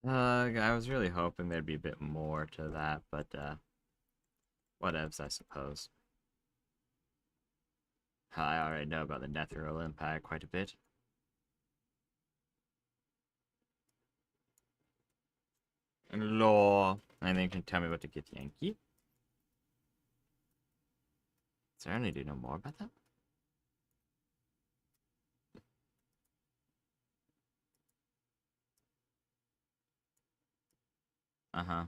I was really hoping there'd be a bit more to that, but whatevs, I suppose. I already know about the Netheril impact quite a bit. Law. Anything you can tell me about the Get Yankee? Certainly do know more about that. Uh-huh.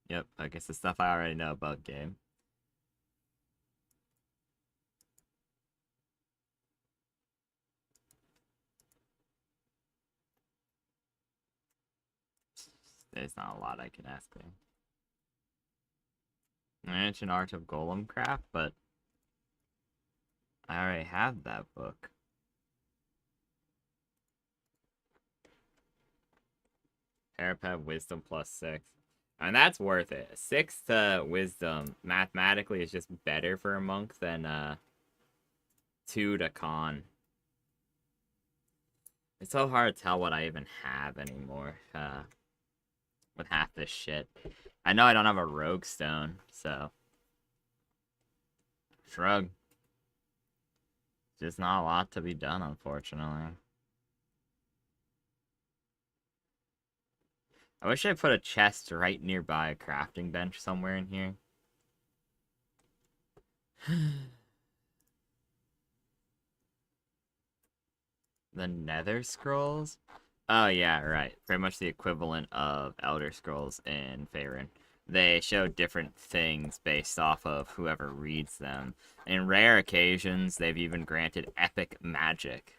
Yep, I guess the stuff I already know about game. There's not a lot I can ask there. Ancient Art of Golem Craft, but I already have that book. Parapet Wisdom +6. And that's worth it. 6 to Wisdom mathematically is just better for a monk than 2 to Con. It's so hard to tell what I even have anymore with half this shit. I know I don't have a Rogue Stone, so shrug. Just not a lot to be done, unfortunately. I wish I put a chest right nearby a crafting bench somewhere in here. The Nether Scrolls? Oh yeah, right. Pretty much the equivalent of Elder Scrolls in Faerun. They show different things based off of whoever reads them. In rare occasions, they've even granted epic magic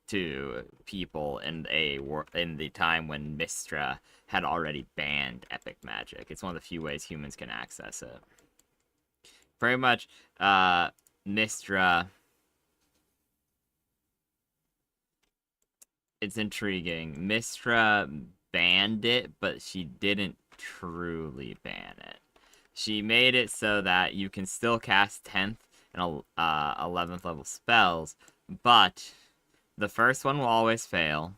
to people in the time when Mistra had already banned epic magic. It's one of the few ways humans can access it. Pretty much, Mistra. It's intriguing. Mistra banned it, but she didn't truly ban it. She made it so that you can still cast 10th and 11th level spells, but the first one will always fail,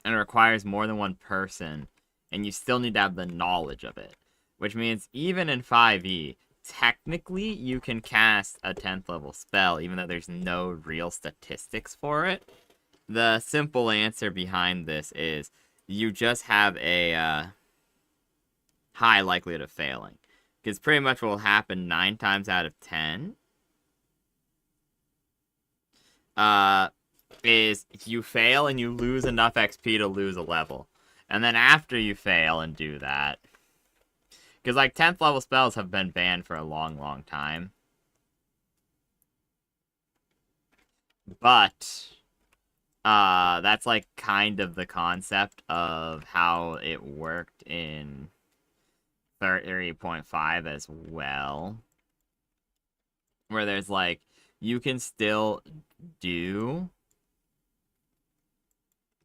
and it requires more than one person, and you still need to have the knowledge of it. Which means even in 5e, technically you can cast a 10th level spell, even though there's no real statistics for it. The simple answer behind this is you just have a high likelihood of failing. Because pretty much what will happen 9 times out of 10 is you fail and you lose enough XP to lose a level. And then after you fail and do that, because like 10th level spells have been banned for a long, long time. But that's like kind of the concept of how it worked in 30.5 as well. Where there's like, you can still do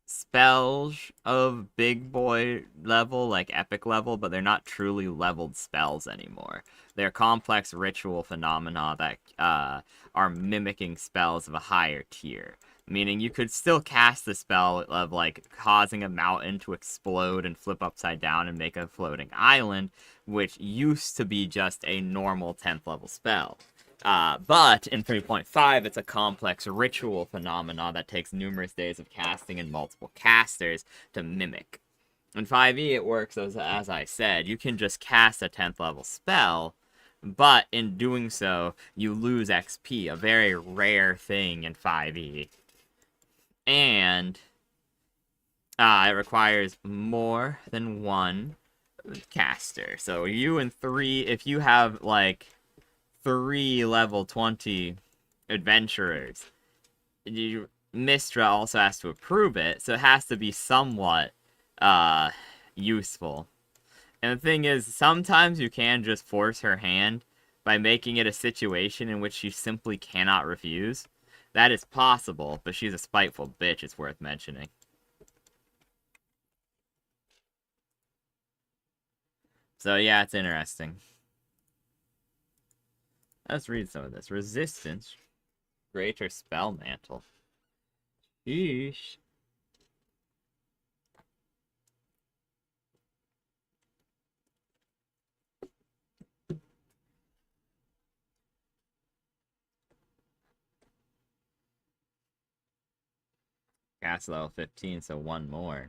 spells of big boy level, like epic level, but they're not truly leveled spells anymore. They're complex ritual phenomena that are mimicking spells of a higher tier. Meaning you could still cast the spell of like causing a mountain to explode and flip upside down and make a floating island, which used to be just a normal 10th level spell. But in 3.5, it's a complex ritual phenomena that takes numerous days of casting and multiple casters to mimic. In 5e, it works as I said. You can just cast a 10th level spell, but in doing so, you lose XP, a very rare thing in 5e. And it requires more than one caster. So you and 3, if you have like 3 level 20 adventurers, Mistra also has to approve it, so it has to be somewhat useful. And the thing is, sometimes you can just force her hand by making it a situation in which she simply cannot refuse. That is possible, but she's a spiteful bitch, it's worth mentioning. So yeah, it's interesting. Let's read some of this. Resistance. Greater Spell Mantle. Sheesh. Gas level 15, so one more.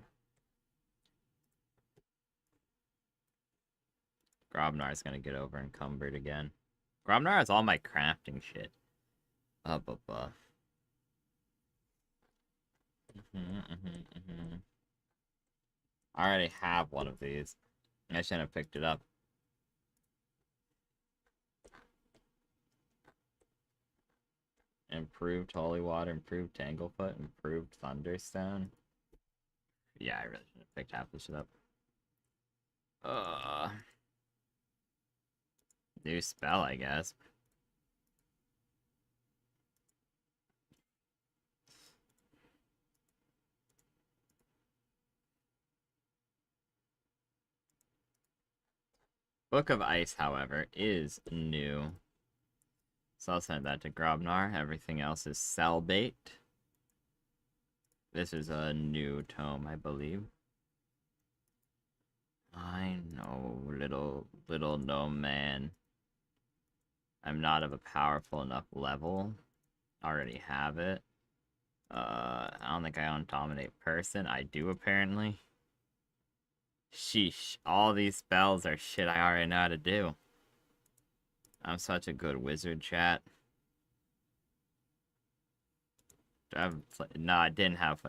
Grobnar's gonna get over encumbered again. Grobnar has all my crafting shit up above. I already have one of these. I shouldn't have picked it up. Improved Holy Water, improved Tanglefoot, improved Thunderstone. Yeah, I really should have picked half this shit up. New spell, I guess. Book of Ice, however, is new. So I'll send that to Grobnar. Everything else is cellbait. This is a new tome, I believe. I know, little gnome man. I'm not of a powerful enough level. Already have it. I don't think I own Dominate Person. I do, apparently. Sheesh. All these spells are shit I already know how to do. I'm such a good wizard, chat. No, I didn't have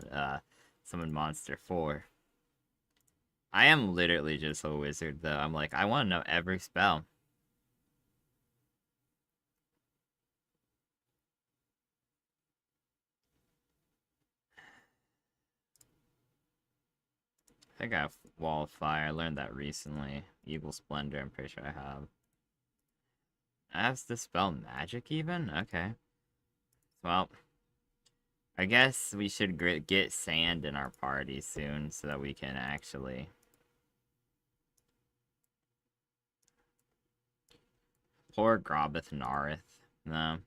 Summon Monster 4. I am literally just a wizard, though. I'm like, I want to know every spell. I think I have Wall of Fire. I learned that recently. Evil Splendor, I'm pretty sure I have. I have to spell magic, even? Okay. Well, I guess we should get sand in our party soon so that we can actually... Poor Grobeth Nareth. No.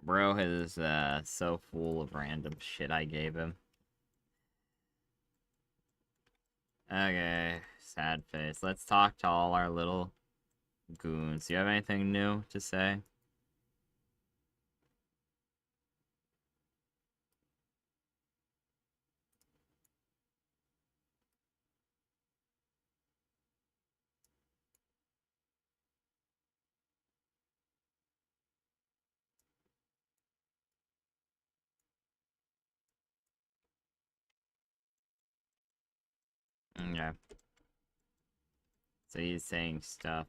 Bro is so full of random shit I gave him. Okay, sad face. Let's talk to all our little goons. Do you have anything new to say? Okay. So he's saying stuff.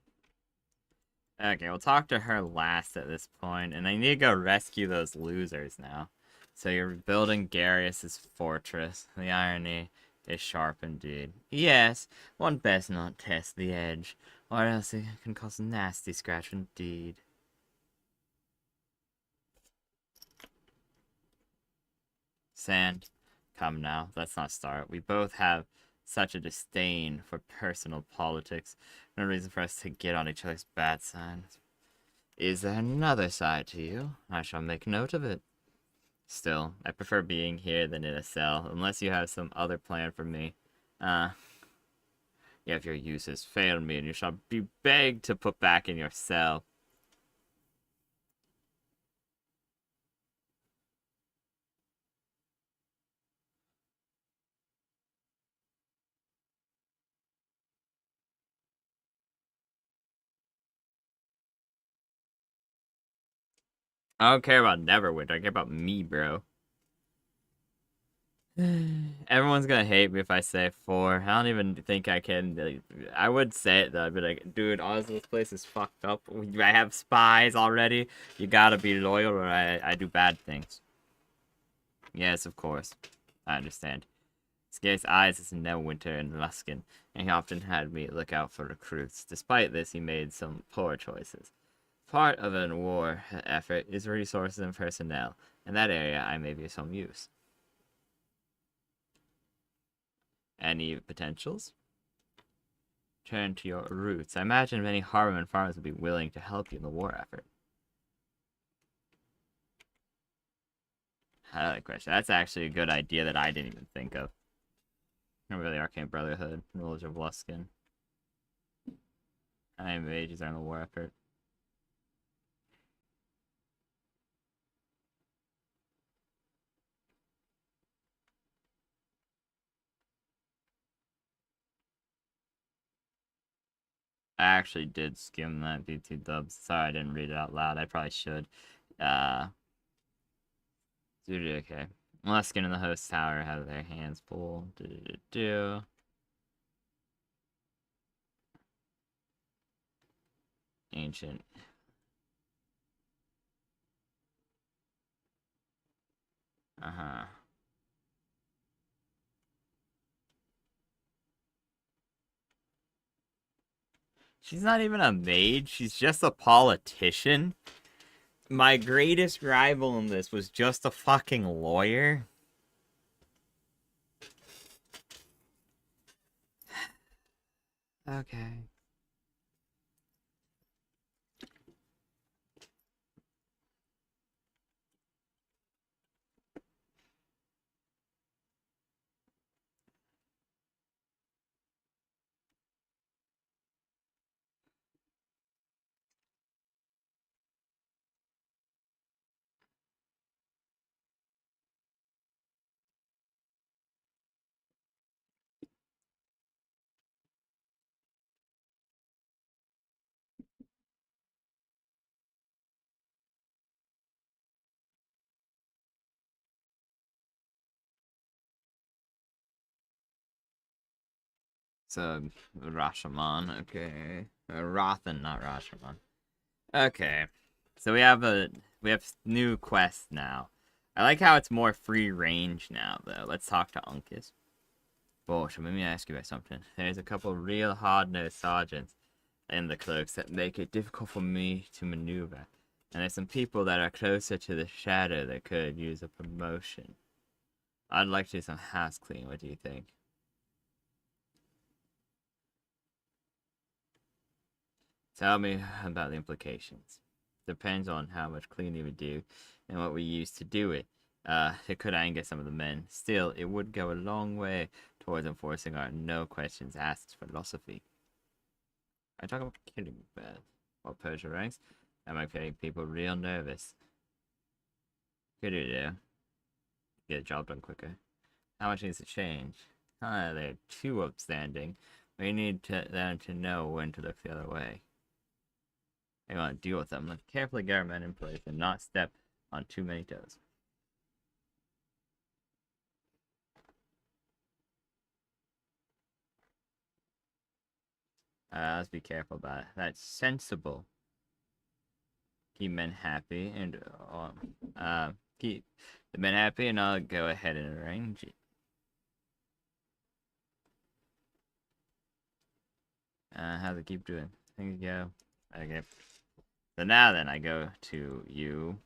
Okay, we'll talk to her last at this point, and I need to go rescue those losers now. So you're building Garius's fortress. The irony is sharp indeed. Yes, one best not test the edge, or else it can cause a nasty scratch indeed. Sand, come now, let's not start. We both have such a disdain for personal politics. No reason for us to get on each other's bad sides. Is there another side to you? I shall make note of it. Still, I prefer being here than in a cell, unless you have some other plan for me. If your uses fail me, and you shall be begged to put back in your cell. I don't care about Neverwinter, I care about me, bro. Everyone's gonna hate me if I say 4. I don't even think I can. Like, I would say it though. I'd be like, dude, honestly, this place is fucked up. I have spies already. You gotta be loyal, or I do bad things. Yes, of course. I understand. Scarce eyes is Neverwinter and Luskin, and he often had me look out for recruits. Despite this, he made some poor choices. Part of a war effort is resources and personnel. In that area, I may be of some use. Any potentials? Turn to your roots. I imagine many Harriman farmers would be willing to help you in the war effort. I like question. That's actually a good idea that I didn't even think of. Remember the Arcane Brotherhood, Rulers of Luskin. How many mages are in the war effort? actually did skim that BT dubs. Sorry I didn't read it out loud. I probably should. Uh, okay. Unless skin in the host tower have their hands full. Ancient. Uh-huh. She's not even a mage. She's just a politician. My greatest rival in this was just a fucking lawyer. Okay. So, Rashomon, okay. Rothan, not Rashomon. Okay. So we have new quests now. I like how it's more free range now though. Let's talk to Uncas. Bullshit, let me ask you about something. There's a couple real hard-nosed sergeants in the cloaks that make it difficult for me to maneuver. And there's some people that are closer to the shadow that could use a promotion. I'd like to do some house cleaning. What do you think? Tell me about the implications. Depends on how much cleaning we do and what we use to do it. It could anger some of the men. Still, it would go a long way towards enforcing our no questions asked philosophy. I talk about killing bad. While Persia ranks, am I getting people real nervous? Good idea. Get the job done quicker. How much needs to change? They're too upstanding. We need them to know when to look the other way. I want to deal with them. Let's carefully get our men in place and not step on too many toes. Let's be careful about it. That's sensible. Keep men happy and keep the men happy, and I'll go ahead and arrange it. How's it keep doing? Things go. Okay. So now then, I go to you.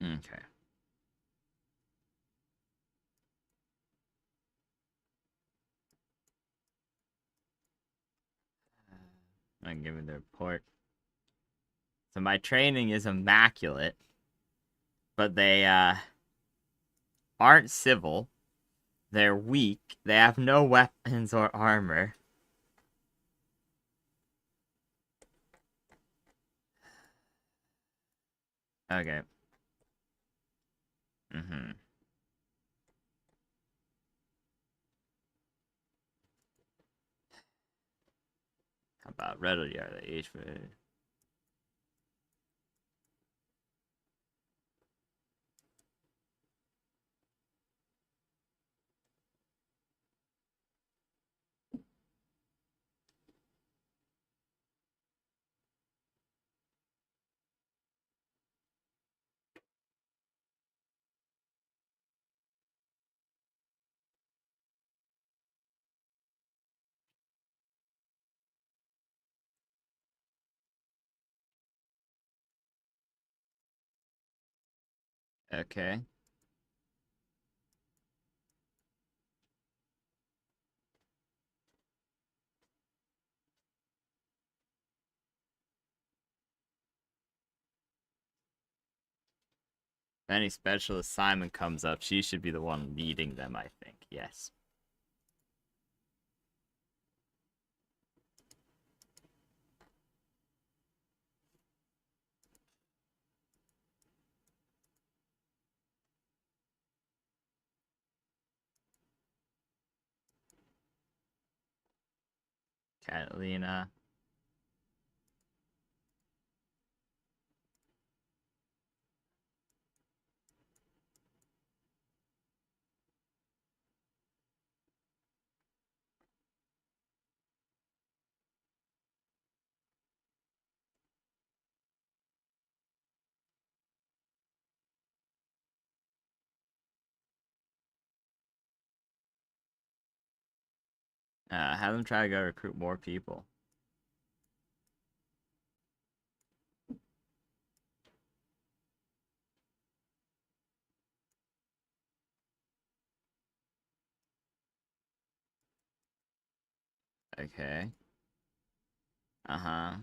Okay. I'm giving the report. So my training is immaculate, but they aren't civil. They're weak. They have no weapons or armor. Okay. Mm-hmm. How about readily are they age for? Okay. If any special assignment comes up, she should be the one leading them, I think. Yes. Catalina. Have them try to go recruit more people. Okay. Uh-huh.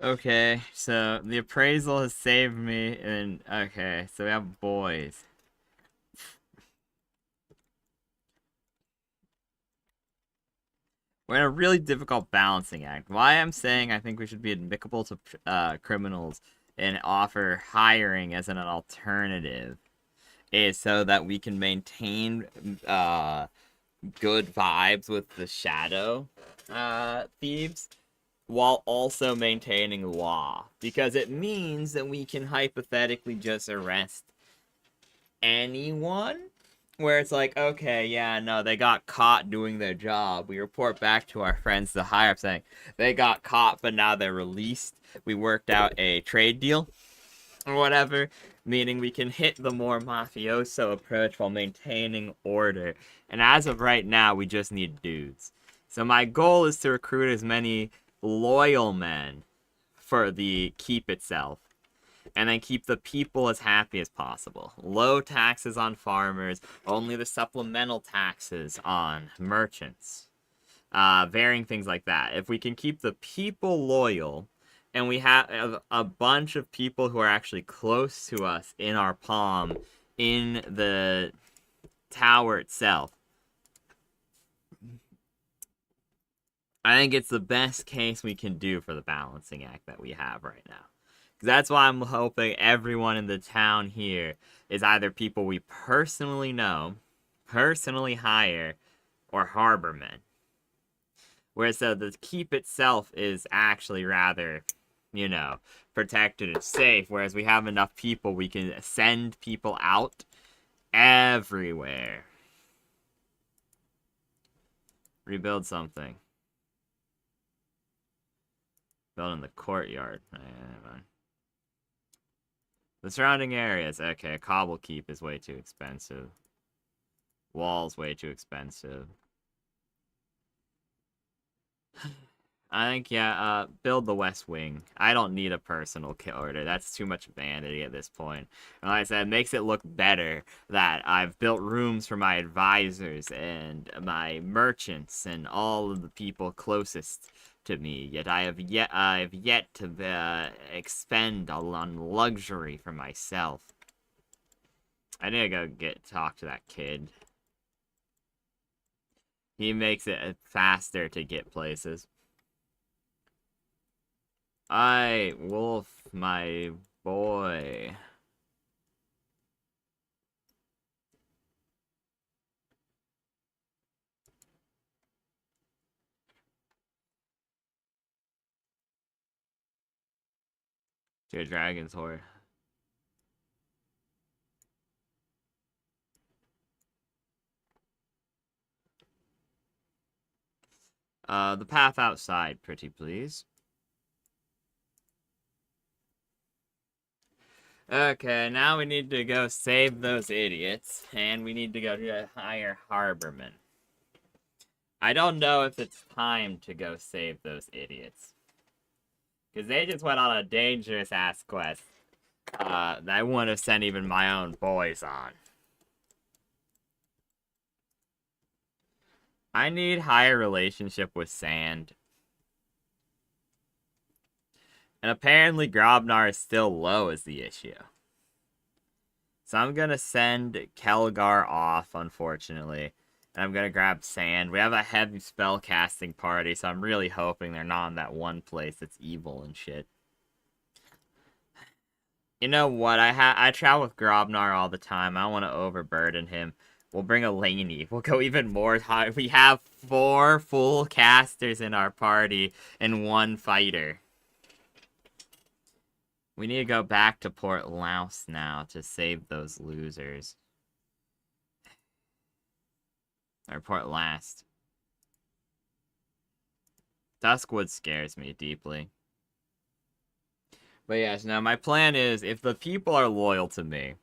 Okay, so the appraisal has saved me, and okay, so we have boys. We're in a really difficult balancing act. Why I'm saying I think we should be amicable to criminals and offer hiring as an alternative is so that we can maintain good vibes with the shadow thieves while also maintaining law. Because it means that we can hypothetically just arrest anyone where it's like, okay, yeah, no, they got caught doing their job. We report back to our friends, the higher up, saying they got caught, but now they're released. We worked out a trade deal or whatever, meaning we can hit the more mafioso approach while maintaining order. And as of right now, we just need dudes. So my goal is to recruit as many loyal men for the keep itself and then keep the people as happy as possible. Low taxes on farmers, only the supplemental taxes on merchants. Varying things like that. If we can keep the people loyal, and we have a bunch of people who are actually close to us in our palm in the tower itself, I think it's the best case we can do for the balancing act that we have right now. That's why I'm hoping everyone in the town here is either people we personally know, personally hire, or harbormen. Whereas the keep itself is actually rather, protected and safe. Whereas we have enough people, we can send people out everywhere. Rebuild something. Build in the courtyard. The surrounding areas. Okay, cobble keep is way too expensive. Walls way too expensive. I think, yeah, build the West Wing. I don't need a personal order. That's too much vanity at this point. And like I said, it makes it look better that I've built rooms for my advisors and my merchants and all of the people closest to me. Yet I've yet to expend on luxury for myself. I need to go talk to that kid. He makes it faster to get places. Wolf, my boy. To a dragon's horde. The path outside, pretty please. Okay, now we need to go save those idiots, and we need to go to hire Harborman. I don't know if it's time to go save those idiots. Because they just went on a dangerous-ass quest that I wouldn't have sent even my own boys on. I need higher relationship with Sand. And apparently Grobnar is still low is the issue. So I'm gonna send Kelgar off, unfortunately. And I'm gonna grab Sand. We have a heavy spell casting party, so I'm really hoping they're not in that one place that's evil and shit. You know what? I travel with Grobnar all the time. I don't want to overburden him. We'll bring a Laney. We'll go even more high. We have 4 full casters in our party and 1 fighter. We need to go back to Port Laos now to save those losers. Or Port Last. Duskwood scares me deeply. But yes, now my plan is, if the people are loyal to me,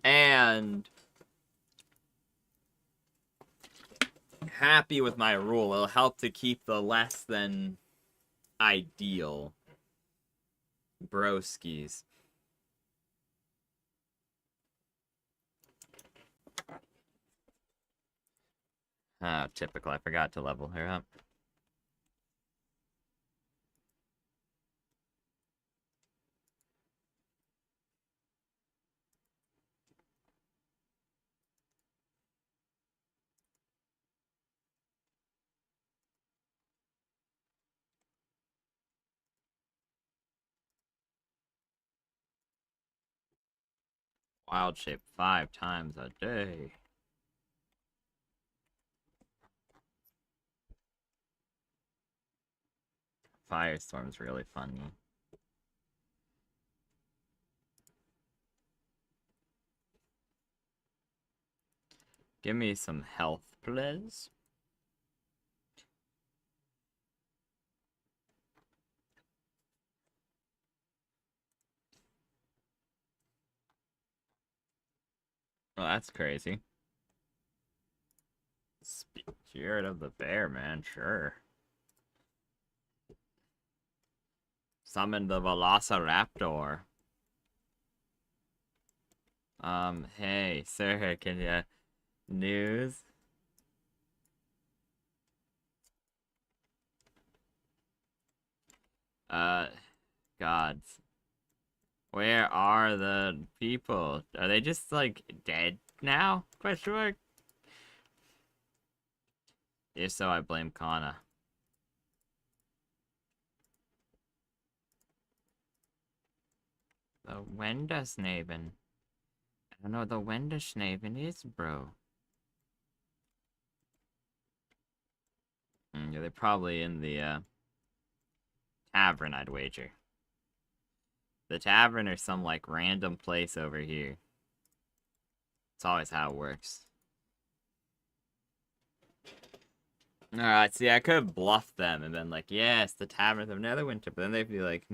and happy with my rule, it'll help to keep the less than ideal broskies. Oh, typical. I forgot to level her up. Wild shape 5 times a day. Firestorm's really funny. Give me some health, please. Well, that's crazy. Spirit of the bear, man, sure. Summon the Velociraptor. Hey, sir, can you... News? Gods. Where are the people? Are they just, like, dead now? Question mark? If so, I blame Kana. The Wendersnaven. I don't know what the Wendersnaven is, bro. Yeah, they're probably in the, tavern, I'd wager. The tavern or some, like, random place over here. It's always how it works. Alright, see, I could have bluffed them and been like, yes, the Tavern of Neverwinter, but then they'd be like,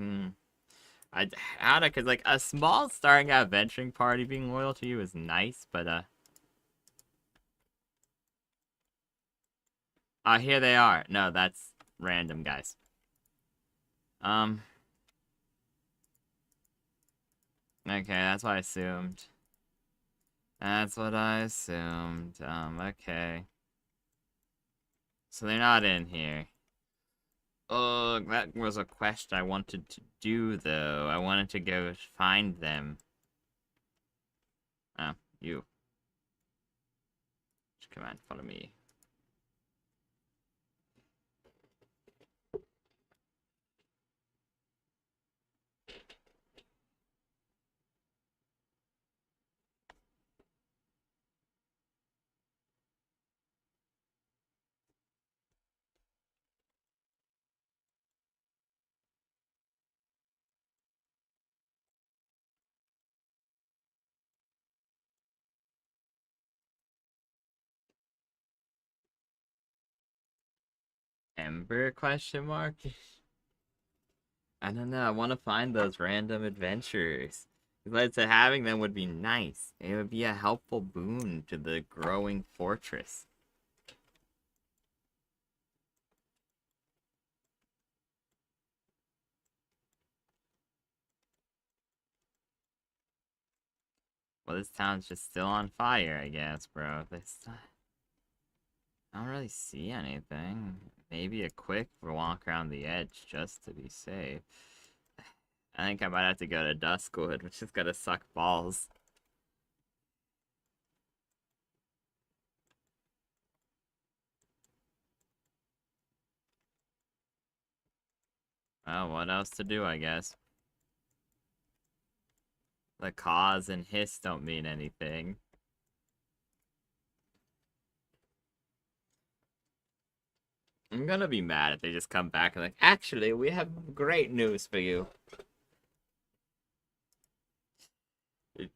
I don't know, because, like, a small starting out venturing party being loyal to you is nice, but, oh, here they are. No, that's random, guys. Okay, that's what I assumed. That's what I assumed. Okay. So they're not in here. Oh, that was a quest I wanted to do, though. I wanted to go find them. Oh, you. Just come on, follow me. September question mark? I don't know. I want to find those random adventures. Like I having them would be nice. It would be a helpful boon to the growing fortress. Well, this town's just still on fire, I guess, bro. I don't really see anything. Maybe a quick walk around the edge just to be safe. I think I might have to go to Duskwood, which is gonna suck balls. Well, what else to do, I guess. The cause and hiss don't mean anything. I'm gonna be mad if they just come back and like, actually, we have great news for you.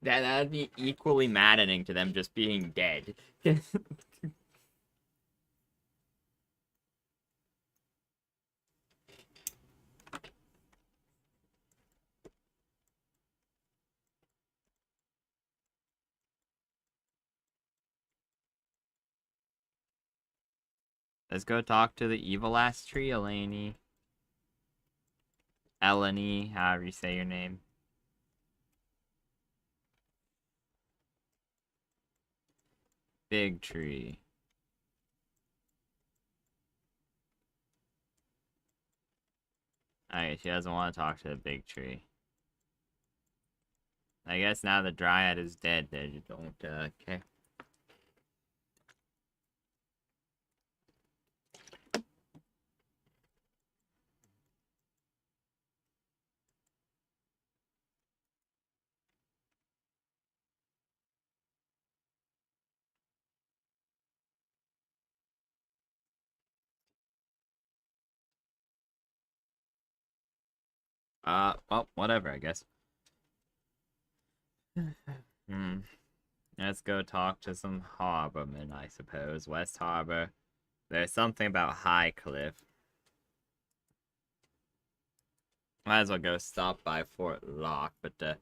That'd be equally maddening to them just being dead. Let's go talk to the evil ass tree, Eleni. Eleni, however you say your name. Big tree. Okay, she doesn't want to talk to the big tree. I guess now the dryad is dead, they just don't care. Well, whatever, I guess. Hmm. Let's go talk to some harbormen, I suppose. West Harbor. There's something about High Cliff. Might as well go stop by Fort Locke, but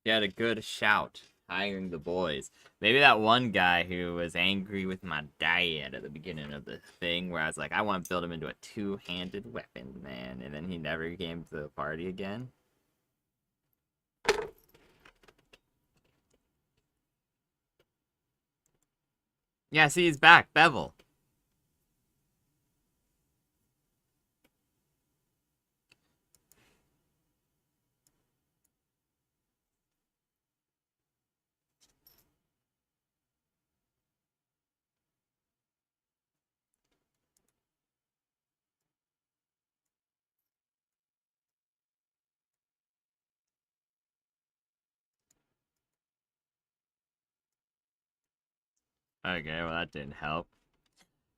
he had a good shout, hiring the boys. Maybe that one guy who was angry with my dad at the beginning of the thing, where I was like, I want to build him into a two-handed weapon, man, and then he never came to the party again. Yeah, see, he's back, Bevel. Okay, well, that didn't help.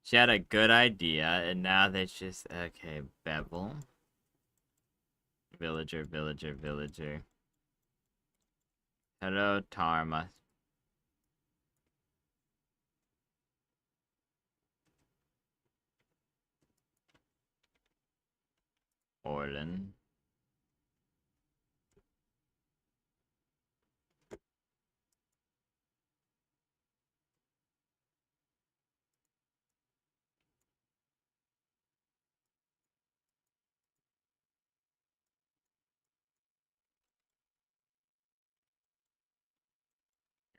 She had a good idea, and now that's just... Okay, Bevel. Villager, villager, villager. Hello, Tarma. Orlin.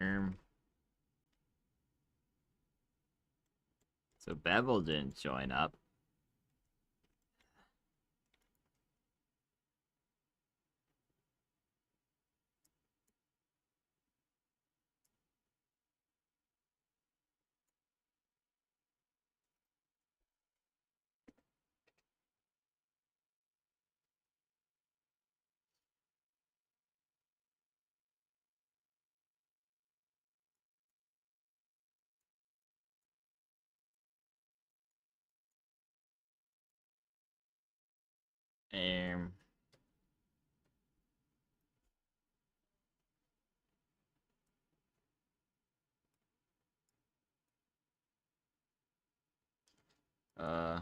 Um, so Bevel didn't join up. Um, uh,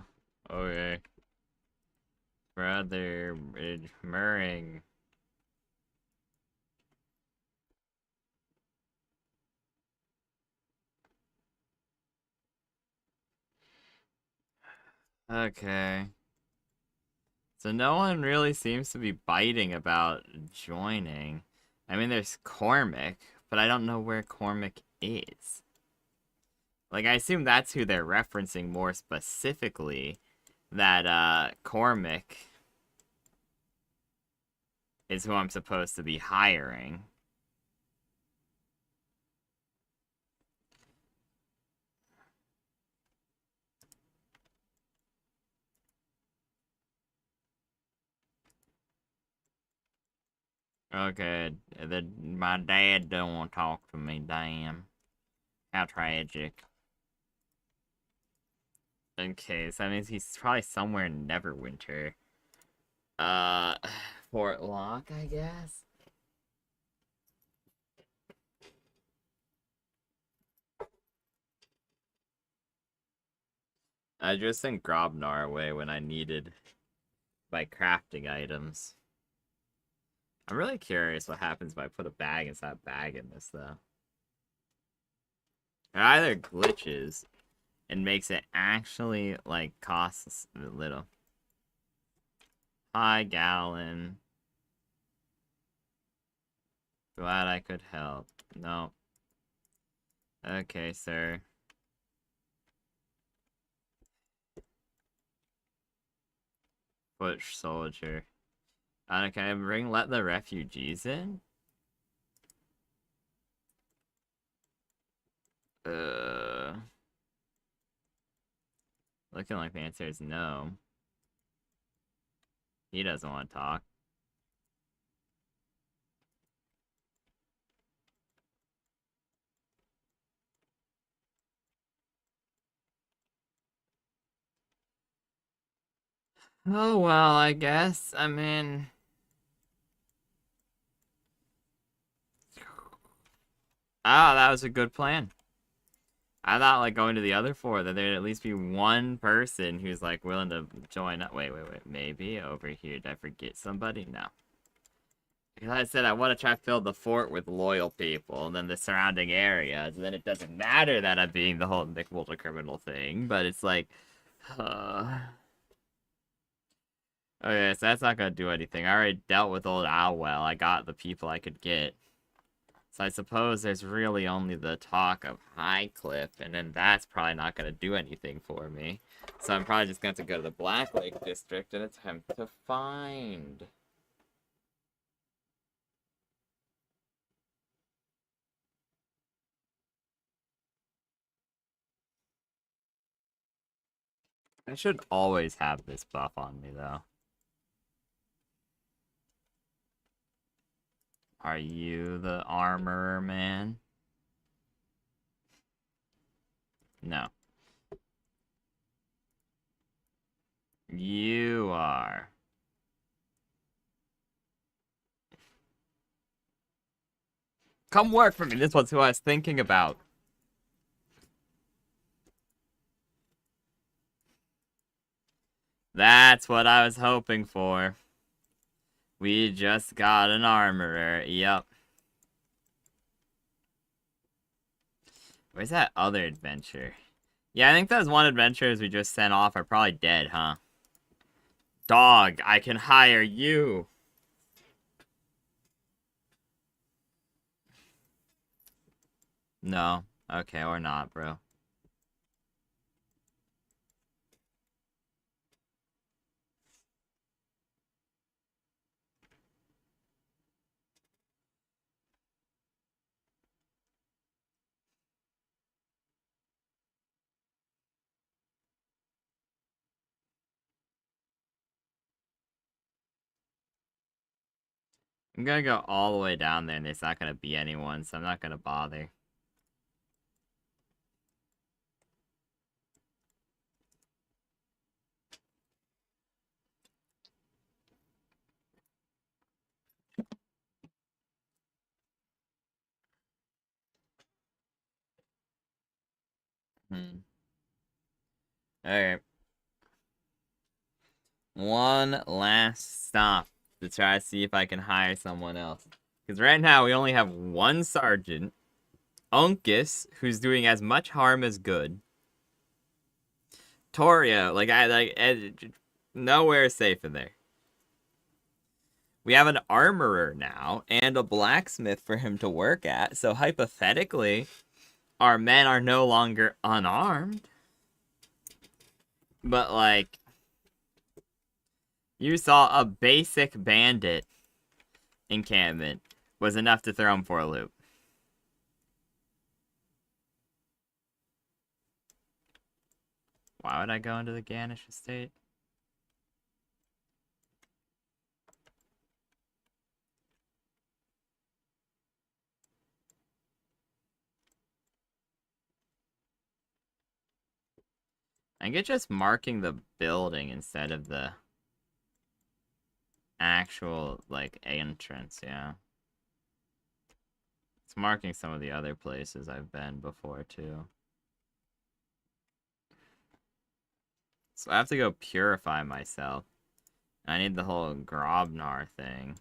Okay. Brother, it's Murring. Okay. So no one really seems to be biting about joining. I mean, there's Cormac, but I don't know where Cormac is. Like, I assume that's who they're referencing more specifically. That, Cormac is who I'm supposed to be hiring. Okay, my dad don't want to talk to me, damn. How tragic. Okay, so that means he's probably somewhere in Neverwinter. Uh, Fort Locke, I guess? I just sent Grobnar away when I needed my crafting items. I'm really curious what happens if I put a bag inside a bag in this, though. It either glitches and makes it actually, like, costs a little. Hi, Gallon. Glad I could help. No. Okay, sir. Foot soldier. Can I let the refugees in? Uh, Looking like the answer is no. He doesn't want to talk. Oh, well, I guess. I mean... Ah, that was a good plan. I thought, like, going to the other four, that there'd at least be one person who's, like, willing to join up. Wait. Maybe over here. Did I forget somebody? No. Because I said I want to try to fill the fort with loyal people, and then the surrounding areas. And then it doesn't matter that I'm being the whole Nick Wolter criminal thing, but it's like... Okay, so that's not gonna do anything. I already dealt with old Alwell. I got the people I could get. So I suppose there's really only the talk of Highcliffe, and then that's probably not gonna do anything for me. So I'm probably just going to go to the Black Lake District and attempt to find. I should always have this buff on me, though. Are you the armorer man? No. You are. Come work for me. This was who I was thinking about. That's what I was hoping for. We just got an armorer. Yep. Where's that other adventure? Yeah, I think those one adventurers we just sent off are probably dead, huh? Dog, I can hire you. No. Okay, or not, bro. I'm gonna go all the way down there and there's not gonna be anyone, so I'm not gonna bother. Hmm. Okay. one last stop to try to see if I can hire someone else. Because right now we only have one sergeant, Uncas, who's doing as much harm as good. Toria, nowhere safe in there. We have an armorer now and a blacksmith for him to work at, so hypothetically, our men are no longer unarmed. But, like, you saw a basic bandit encampment was enough to throw him for a loop. Why would I go into the Ganish estate? I get just marking the building instead of the actual, like, entrance, yeah. It's marking some of the other places I've been before, too. So I have to go purify myself. I need the whole Grobnar thing.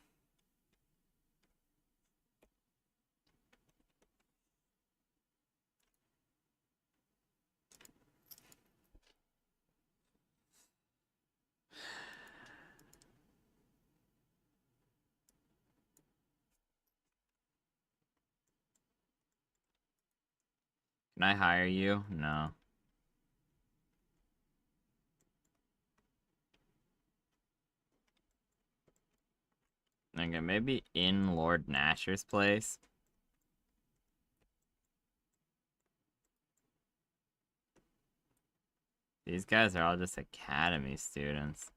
Can I hire you? No. Okay, maybe in Lord Nasher's place. These guys are all just academy students.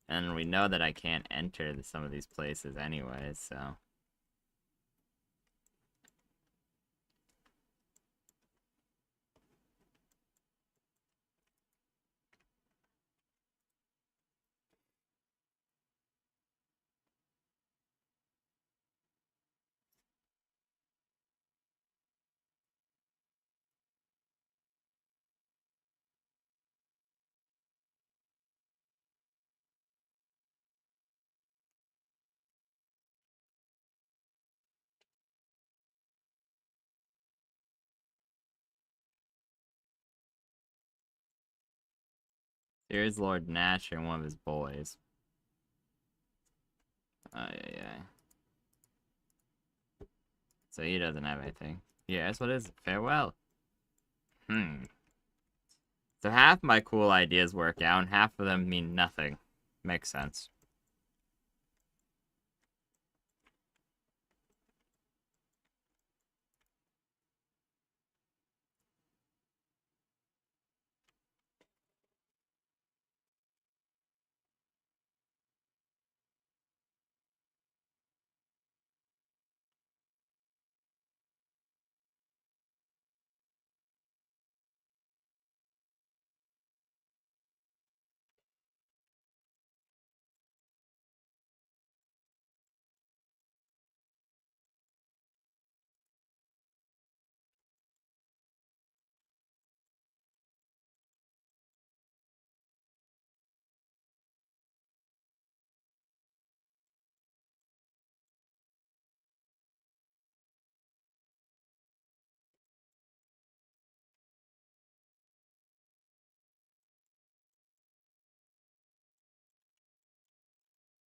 And we know that I can't enter some of these places anyways, so... Here's Lord Nasher and one of his boys. Yeah. So he doesn't have anything. Yes, what is it? Farewell. So half my cool ideas work out, and half of them mean nothing. Makes sense.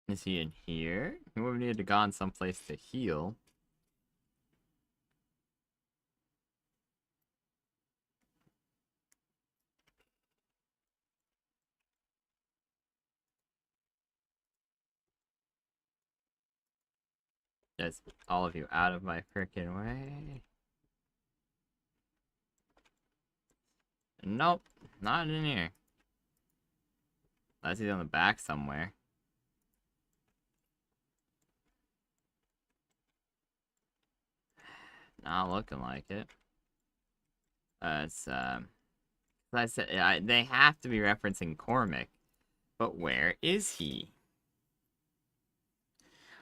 Is he in here? He would have needed to gone someplace to heal. Just all of you out of my freaking way. Nope, not in here. Unless he's on the back somewhere. Not looking like it. It's, I said, they have to be referencing Cormac. But where is he?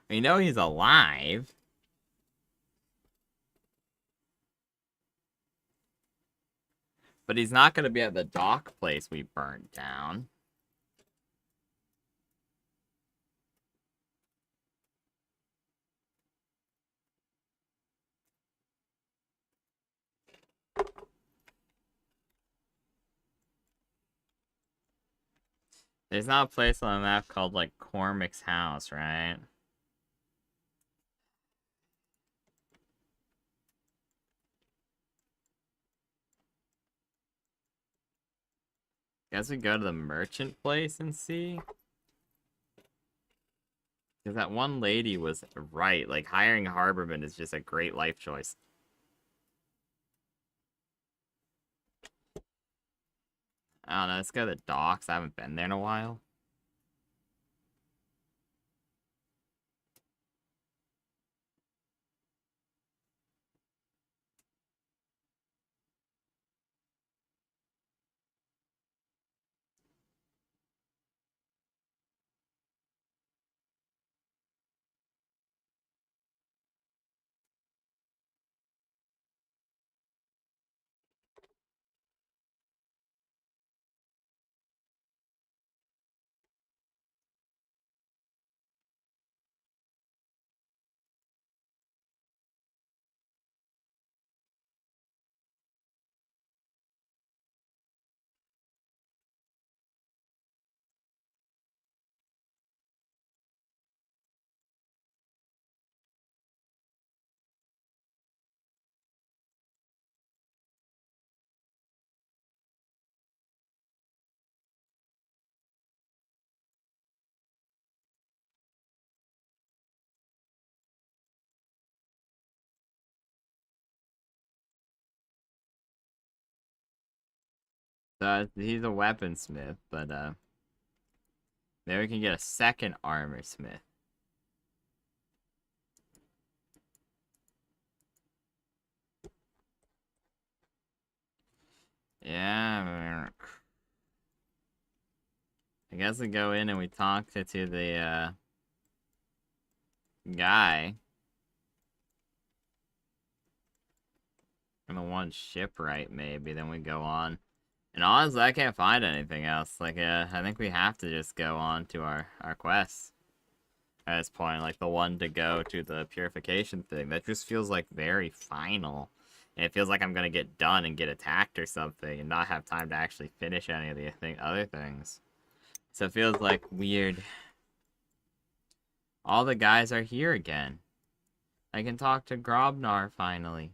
We know he's alive. But he's not going to be at the dock place we burned down. There's not a place on the map called, like, Cormac's house, right? Guess we go to the merchant place and see? Because that one lady was right. Like, hiring a harborman is just a great life choice. I don't know, let's go to the docks. I haven't been there in a while. So he's a weaponsmith, but maybe we can get a second armor smith. Yeah, I guess we go in and we talk to the guy. And the one shipwright, maybe, then we go on. And honestly, I can't find anything else. Like, I think we have to just go on to our quests. At this point, like the one to go to the purification thing. That just feels like very final. And it feels like I'm gonna get done and get attacked or something and not have time to actually finish any of the other things. So it feels like weird. All the guys are here again. I can talk to Grobnar finally.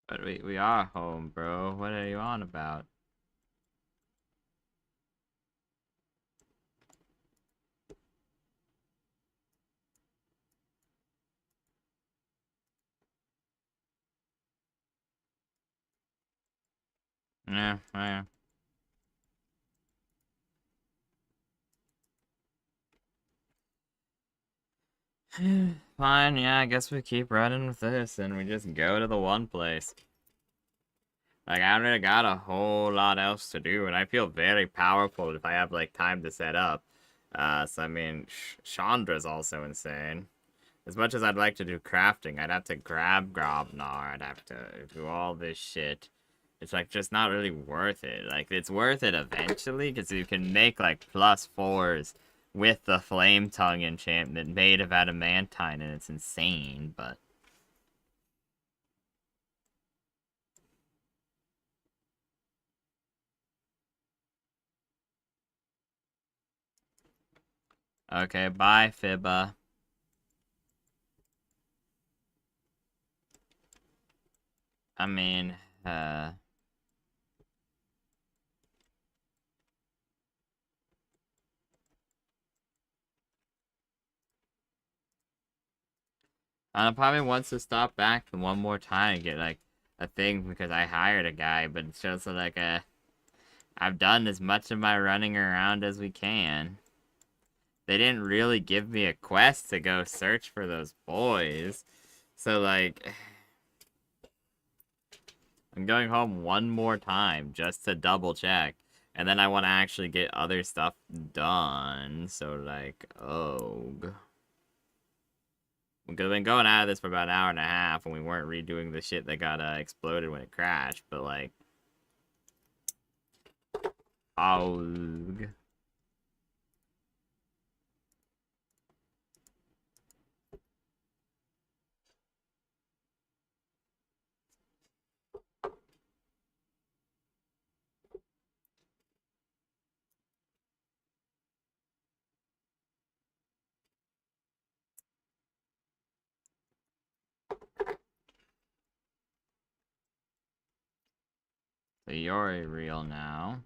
But we are home, bro. What are you on about? Yeah, yeah. Fine, yeah, I guess we keep running with this and we just go to the one place. Like, I don't really got a whole lot else to do, and I feel very powerful if I have, like, time to set up. So, I mean, Chandra's also insane. As much as I'd like to do crafting, I'd have to grab Grobnar, I'd have to do all this shit. It's, like, just not really worth it. Like, it's worth it eventually, because you can make, like, +4s with the Flame Tongue enchantment made of adamantine, and it's insane, but... Okay, bye, Fibba. I mean, I probably wants to stop back one more time and get, like, a thing because I hired a guy, but it's just like, I've done as much of my running around as we can. They didn't really give me a quest to go search for those boys. So, like, I'm going home one more time just to double check. And then I want to actually get other stuff done. So, like, We've been going out of this for about an hour and a half, and we weren't redoing the shit that got exploded when it crashed. But, like, so you're a real now.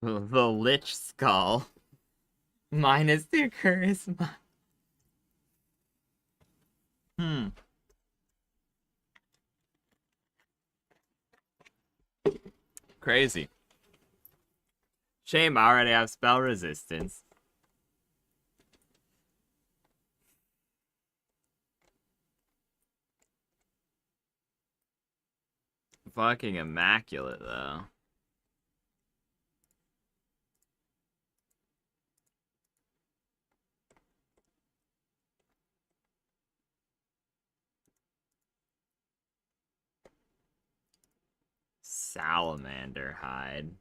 The Lich Skull. Minus the charisma. Crazy. Shame I already have spell resistance. Fucking immaculate, though. Salamander hide.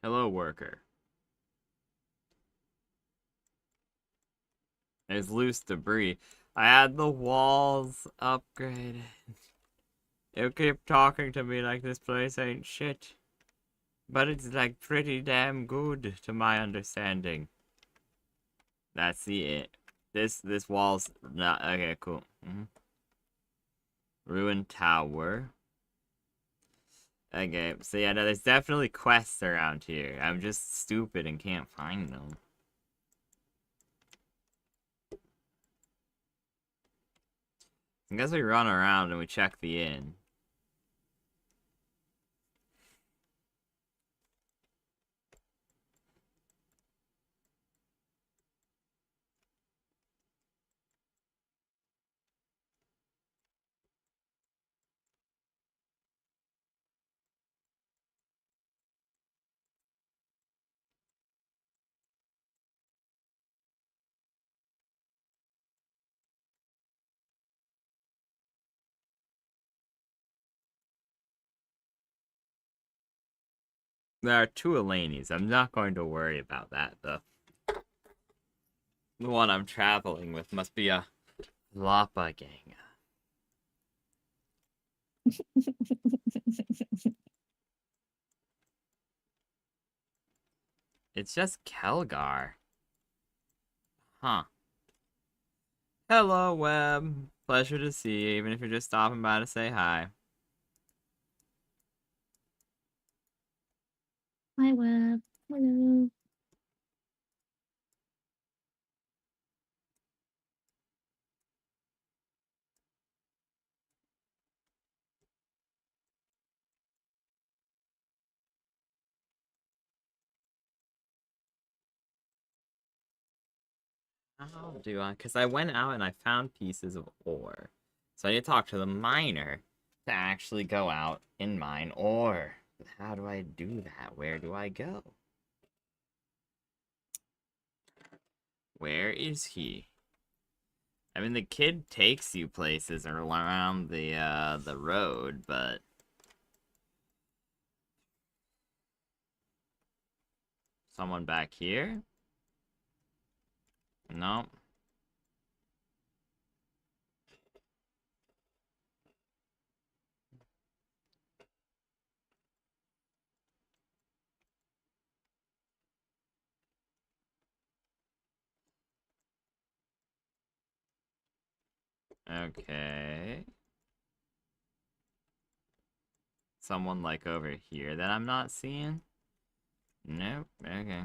Hello, worker. There's loose debris. I had the walls upgraded. It keep talking to me like this place ain't shit. But it's like pretty damn good to my understanding. That's the it. This wall's not okay, cool. Ruined tower. Okay, so yeah, no, there's definitely quests around here. I'm just stupid and can't find them. I guess we run around and we check the inn. There are two Elenies. I'm not going to worry about that, though. The one I'm traveling with must be a Lapa gang. It's just Kelgar. Huh. Hello, Web. Pleasure to see you, even if you're just stopping by to say hi. Hi, Web. Hello. How do I? Because I went out and I found pieces of ore. So I need to talk to the miner to actually go out and mine ore. How do I do that? Where do I go? Where is he? I mean, the kid takes you places around the road, but someone back here? No. Okay. Someone like over here that I'm not seeing? Nope. Okay.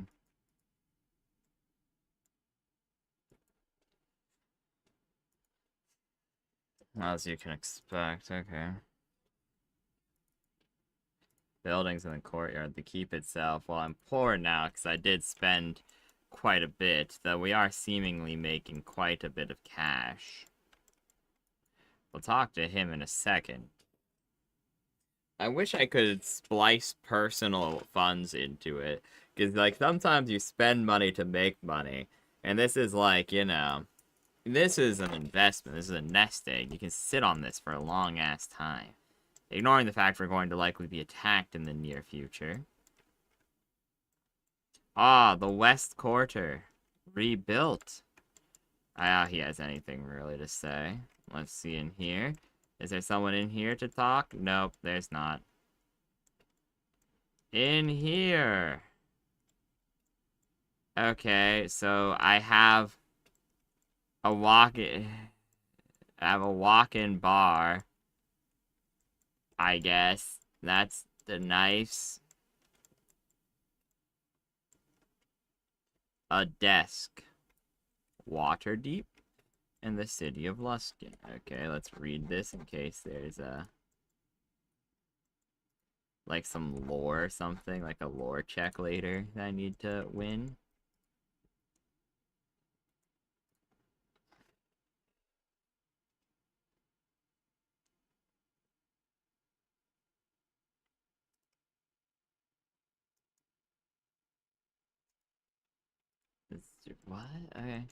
As you can expect. Okay. Buildings in the courtyard. The keep itself. Well, I'm poor now because I did spend quite a bit, though we are seemingly making quite a bit of cash. We'll talk to him in a second. I wish I could splice personal funds into it. Because, like, sometimes you spend money to make money. And this is like, this is an investment. This is a nest egg. You can sit on this for a long-ass time. Ignoring the fact we're going to likely be attacked in the near future. Ah, the West Quarter. Rebuilt. I doubt he has anything really to say. Let's see in here. Is there someone in here to talk? Nope, there's not. In here. Okay, so I have a walk-in bar. I guess. That's the nice. A desk. Waterdeep and the city of Luskin. Okay, let's read this in case there's like some lore or something, like a lore check later that I need to win. What? Okay.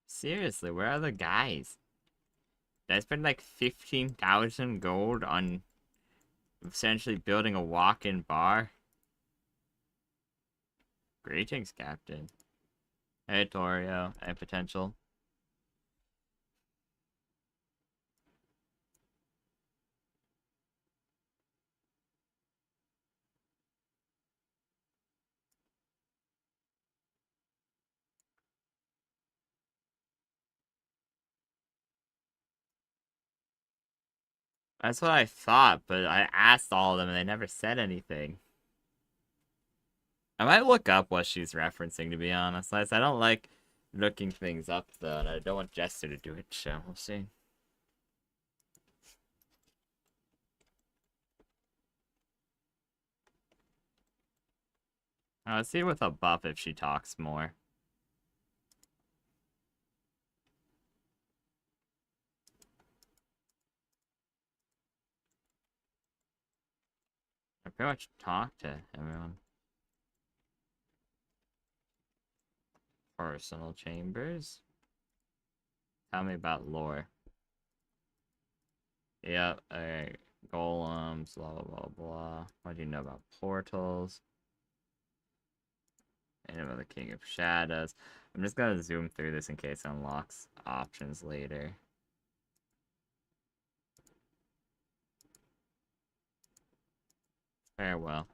Seriously, where are the guys? Did I spend like 15,000 gold on essentially building a walk-in bar? Greetings, Captain. Hey, Torio. Hey, Potential. That's what I thought, but I asked all of them and they never said anything. I might look up what she's referencing, to be honest. I don't like looking things up, though, and I don't want Jester to do it, so we'll see. Let's see with a buff if she talks more. I pretty much talk to everyone. Personal chambers. Tell me about lore. Yep, alright. Golems, blah, blah, blah, blah. What do you know about portals? And about the King of Shadows. I'm just gonna zoom through this in case it unlocks options later. Farewell.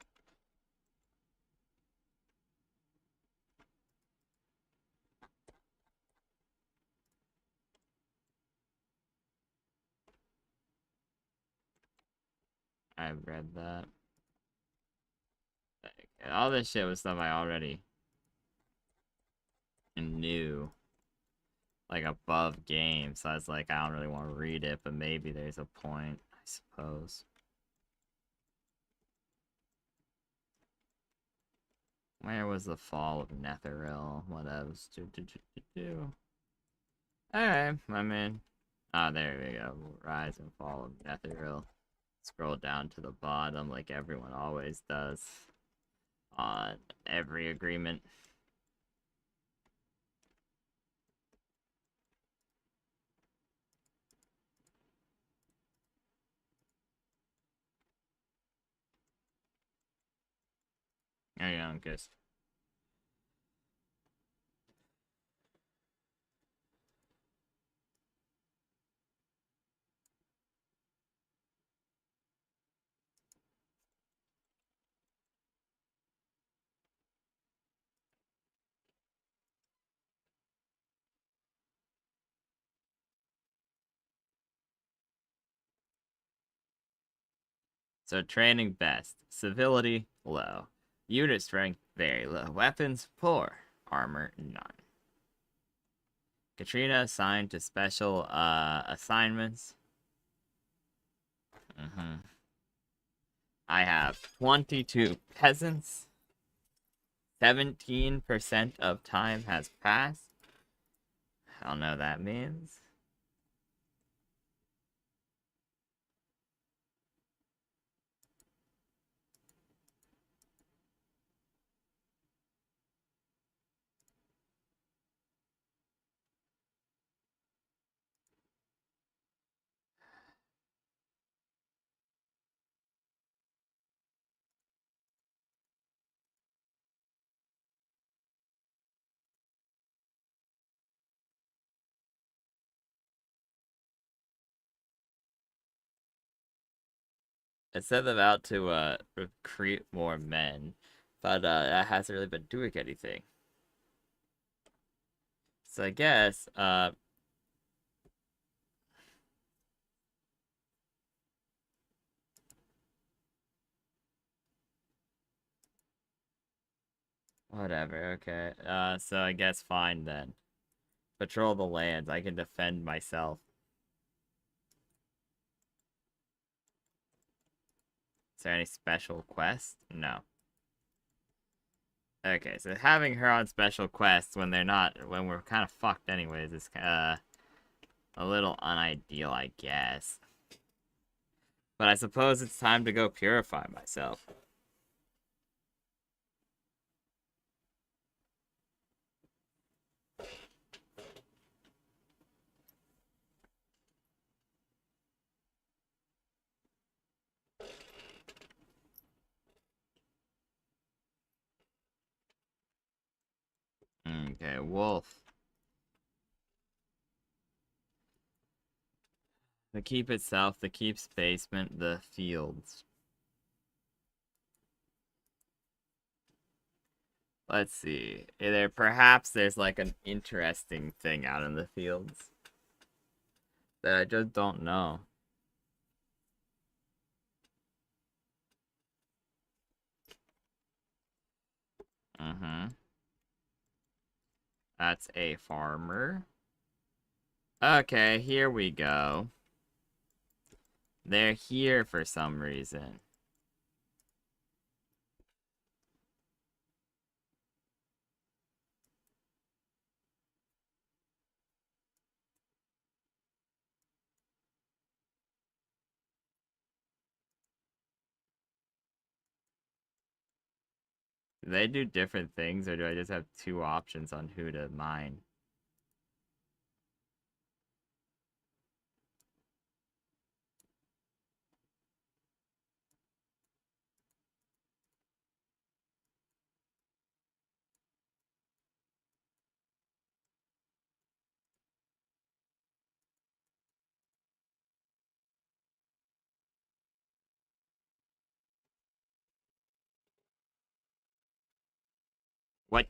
I've read that. All this shit was stuff I already knew. Like, above game, so I was like, I don't really want to read it, but maybe there's a point, I suppose. Where was the fall of Netheril? What else? Alright, I mean... Ah, there we go. Rise and fall of Netheril. Scroll down to the bottom like everyone always does. On every agreement. There you go, guess. So training best. Civility low. Unit strength very low. Weapons poor. Armor none. Katrina assigned to special assignments. I have 22 peasants. 17% of time has passed. I don't know what that means. It said about to recruit more men, but that hasn't really been doing anything. So I guess whatever. Okay. So I guess fine then. Patrol the lands. I can defend myself. Is there any special quest? No. Okay, so having her on special quests when we're kind of fucked anyways is a little unideal, I guess. But I suppose it's time to go purify myself. Okay, wolf. The keep itself, the keep's basement, the fields. Let's see. Perhaps there's like an interesting thing out in the fields that I just don't know. That's a farmer. Okay, here we go. They're here for some reason. Do they do different things, or do I just have two options on who to mine? What?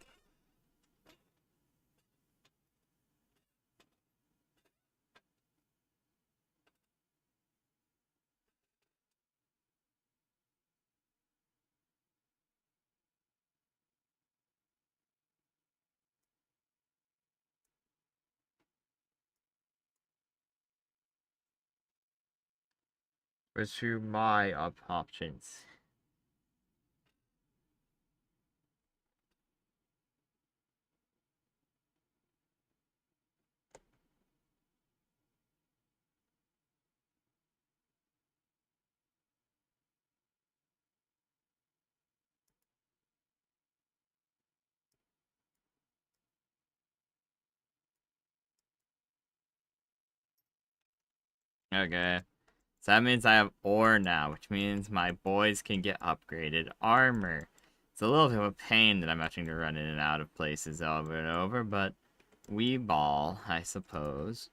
Pursue my options. Okay. So that means I have ore now, which means my boys can get upgraded armor. It's a little bit of a pain that I'm having to run in and out of places over and over, but we ball, I suppose.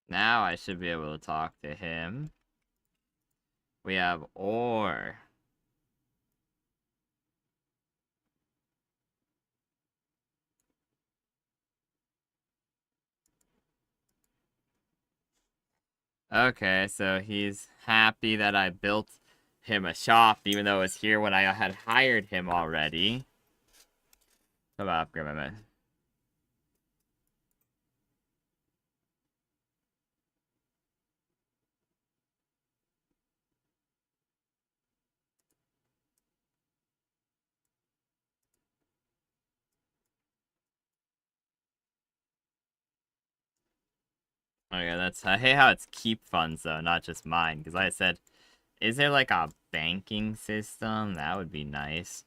Now I should be able to talk to him. We have ore. Okay, so he's happy that I built him a shop, even though it was here when I had hired him already. How about upgrade my man? Okay, that's I hate how it's keep funds though, not just mine. Because like I said, is there like a banking system? That would be nice.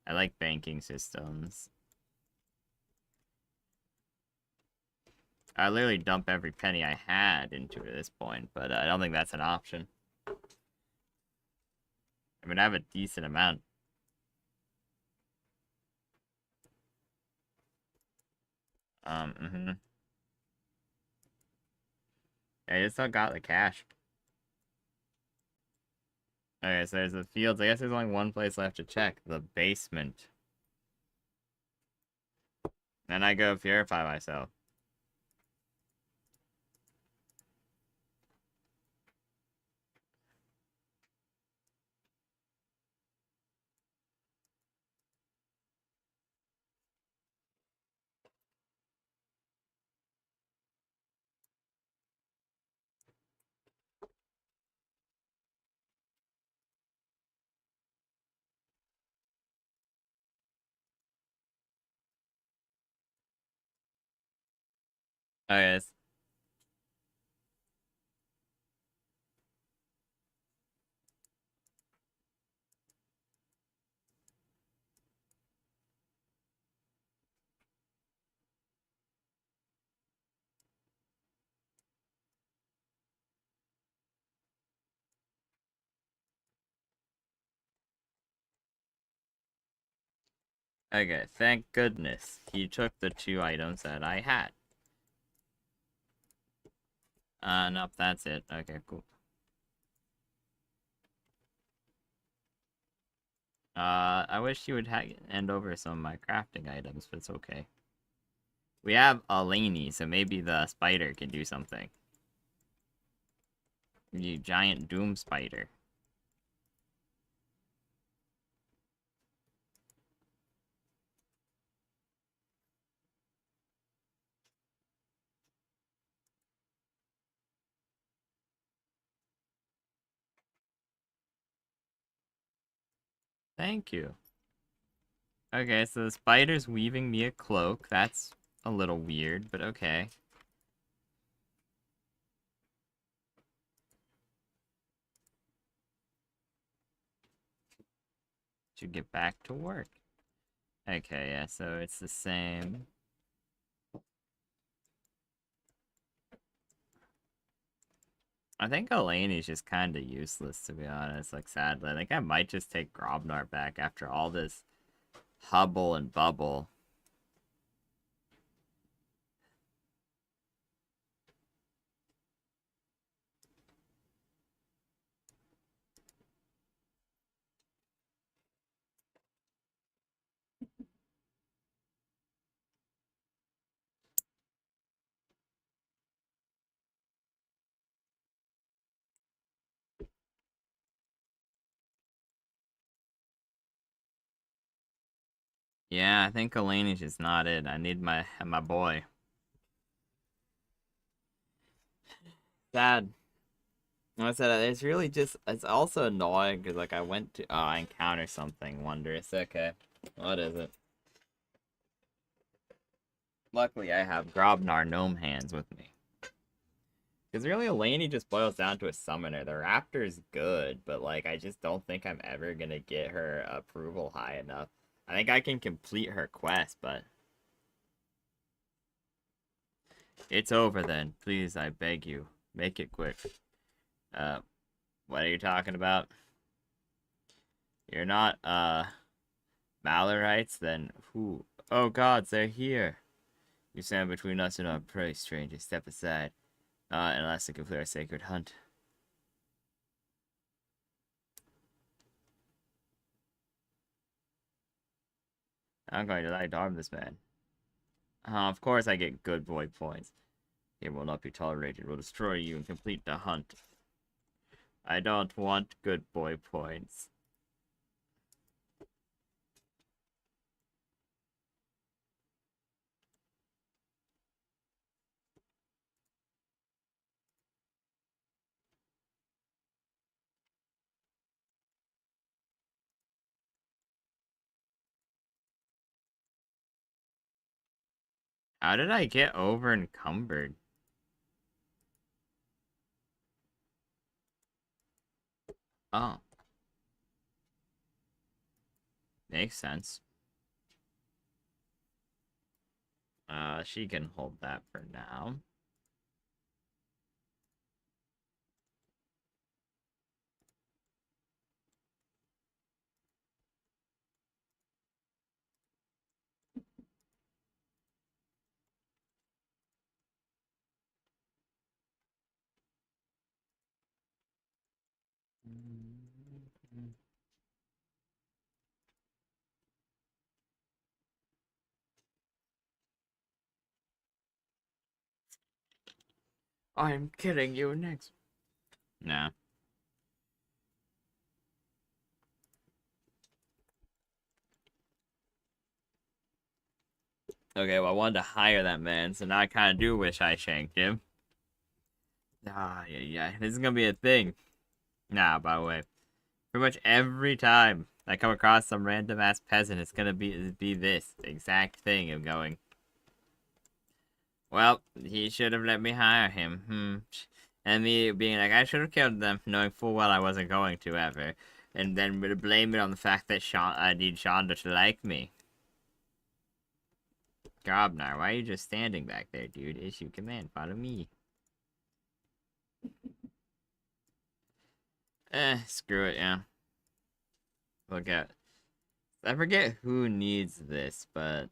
I like banking systems. I literally dump every penny I had into it at this point, but I don't think that's an option. I mean, I have a decent amount. Mm-hmm. I just still got the cash. Okay, so there's the fields. I guess there's only one place left to check. The basement. Then I go purify myself. Okay, okay, thank goodness he took the 2 items that I had. Nope, that's it. Okay, cool. I wish you would hand over some of my crafting items, but it's okay. We have a Laney, so maybe the spider can do something. You giant doom spider. Thank you. Okay, so the spider's weaving me a cloak. That's a little weird, but okay. Should get back to work. Okay, yeah, so it's the same. I think Elaine's just kind of useless, to be honest. Like, sadly. I think I might just take Grobnar back after all this hubble and bubble. Yeah, I think Elaine's just not it. I need my boy. Sad. Like I said, it's really just, it's also annoying because, like, I went to, oh, I encountered something wondrous. Okay. What is it? Luckily, I have Grobnar Gnome Hands with me. Because really, Elaine just boils down to a summoner. The Raptor's good, but, like, I just don't think I'm ever gonna get her approval high enough. I think I can complete her quest, but... It's over then. Please, I beg you. Make it quick. Uh, what are you talking about? You're not, Malorites? Then who? Oh gods, they're here. You stand between us and our prey, stranger. Step aside. Unless to complete our sacred hunt. I'm going to like arm this man. Of course I get good boy points. It will not be tolerated. Will destroy you and complete the hunt. I don't want good boy points. How did I get over encumbered? Oh. Makes sense. She can hold that for now. I'm kidding you next. Nah. Okay, well, I wanted to hire that man, so now I kind of do wish I shanked him. Ah, yeah. This is gonna be a thing. Nah, by the way. Pretty much every time I come across some random ass peasant, it's gonna be this exact thing of going, well, he should have let me hire him. And me being like, I should have killed them, knowing full well I wasn't going to ever. And then blame it on the fact that I need Shonda to like me. Gobnar, why are you just standing back there, dude? Issue command, follow me. Screw it, yeah. Look at. I forget who needs this, but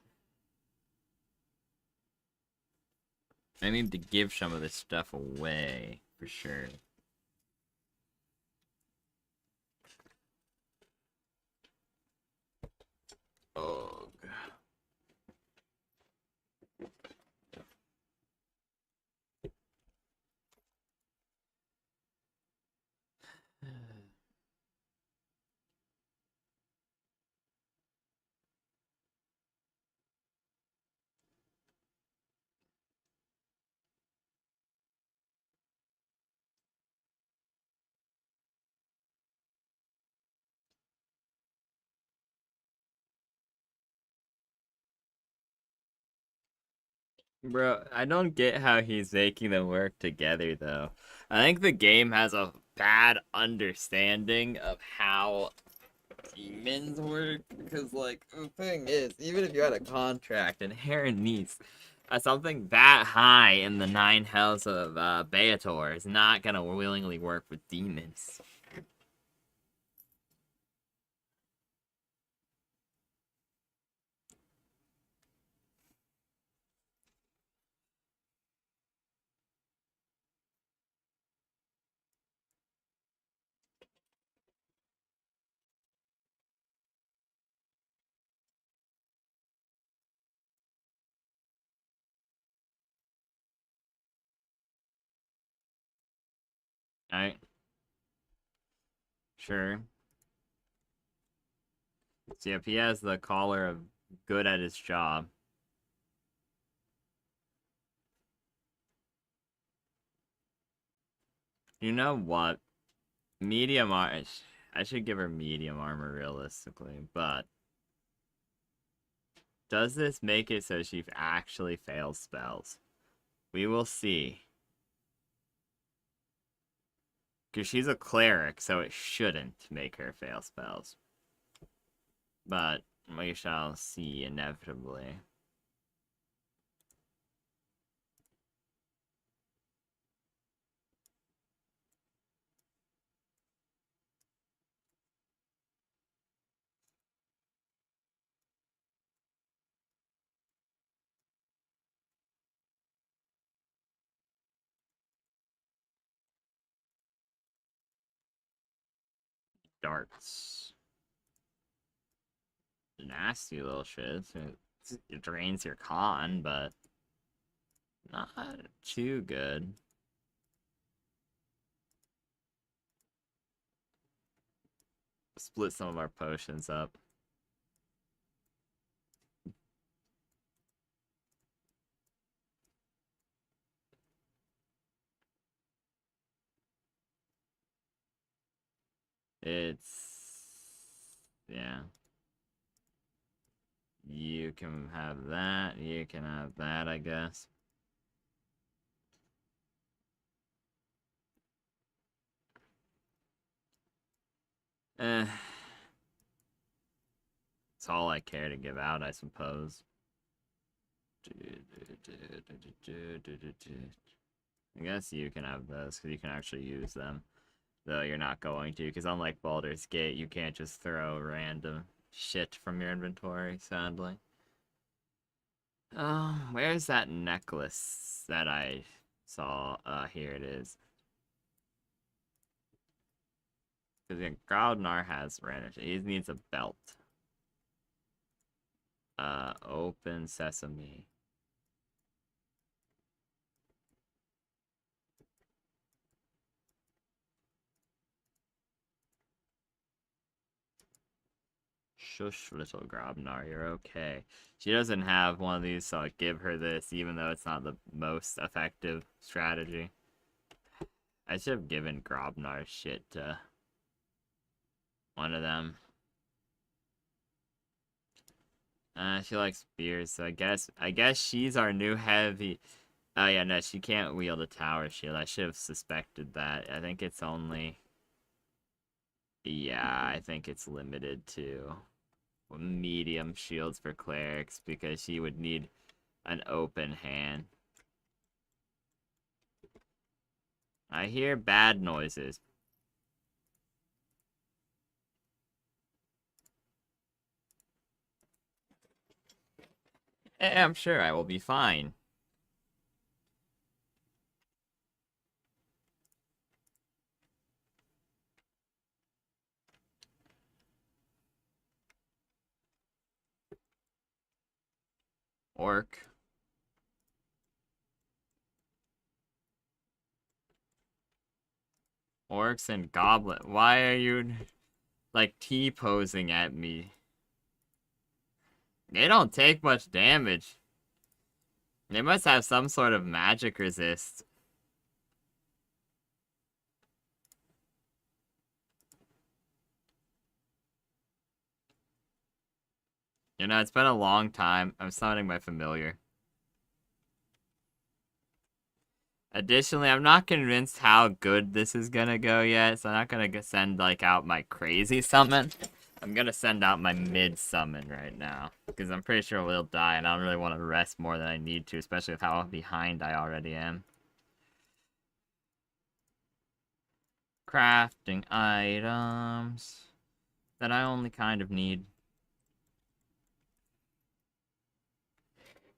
I need to give some of this stuff away, for sure. Oh, God. Bro, I don't get how he's making them work together, though. I think the game has a bad understanding of how demons work. Because, like, the thing is, even if you had a contract and Heron needs something that high in the nine hells of Beator is not gonna willingly work with demons. Alright? Sure. See, if he has the collar of good at his job. You know what? Medium armor. I should give her medium armor realistically, but does this make it so she actually fails spells? We will see. Because she's a cleric, so it shouldn't make her fail spells. But we shall see inevitably. darts. Nasty little shit. It drains your con, but not too good. Split some of our potions up. Yeah. You can have that. You can have that, I guess. Eh. It's all I care to give out, I suppose. I guess you can have those, because you can actually use them. Though you're not going to, because unlike Baldur's Gate, you can't just throw random shit from your inventory, sadly. Where's that necklace that I saw? Here it is. Because Groudnar has Ranish. He needs a belt. Open sesame. Shush, little Grobnar, you're okay. She doesn't have one of these, so I'll give her this, even though it's not the most effective strategy. I should have given Grobnar shit to one of them. She likes beers, so I guess she's our new heavy. Oh yeah, no, she can't wield a tower shield. I should have suspected that. I think it's only. Yeah, I think it's limited to medium shields for clerics because she would need an open hand. I hear bad noises. I'm sure I will be fine. Orc. Orcs and goblin. Why are you like T-posing at me? They don't take much damage. They must have some sort of magic resist. You know, it's been a long time. I'm summoning my familiar. Additionally, I'm not convinced how good this is gonna go yet, so I'm not gonna send, like, out my crazy summon. I'm gonna send out my mid summon right now, because I'm pretty sure we'll die, and I don't really want to rest more than I need to, especially with how behind I already am. Crafting items that I only kind of need.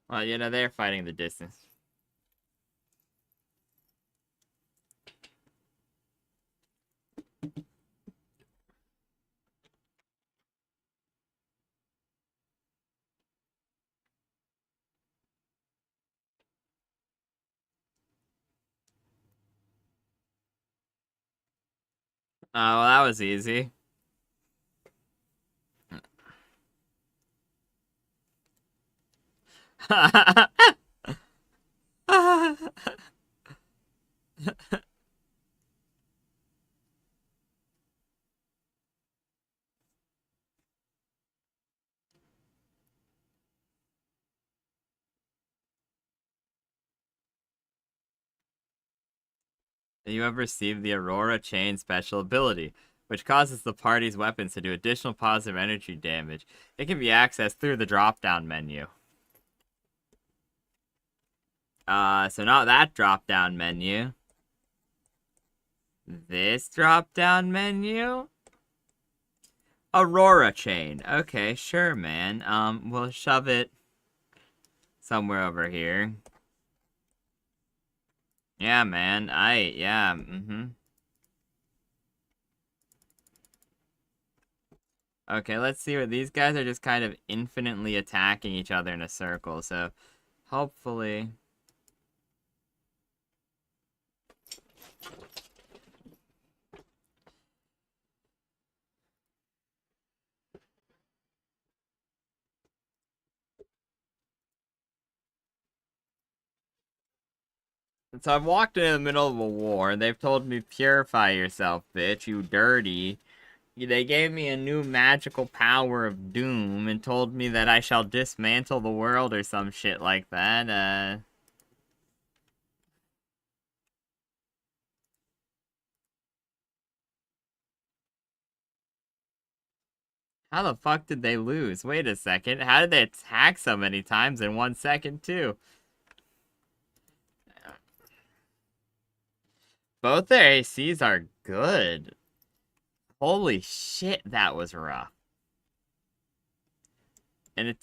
Well, you know, they're fighting the distance. Well, that was easy. You have received the Aurora Chain special ability, which causes the party's weapons to do additional positive energy damage. It can be accessed through the drop-down menu. So not that drop-down menu. This drop-down menu? Aurora Chain. Okay, sure, man. We'll shove it somewhere over here. Yeah, man. Yeah, Okay, let's see what these guys are just kind of infinitely attacking each other in a circle, so hopefully. So I've walked in the middle of a war, and they've told me, purify yourself, bitch, you dirty. They gave me a new magical power of doom and told me that I shall dismantle the world or some shit like that. How the fuck did they lose? Wait a second. How did they attack so many times in 1 second, too? Both their ACs are good. Holy shit, that was rough. And as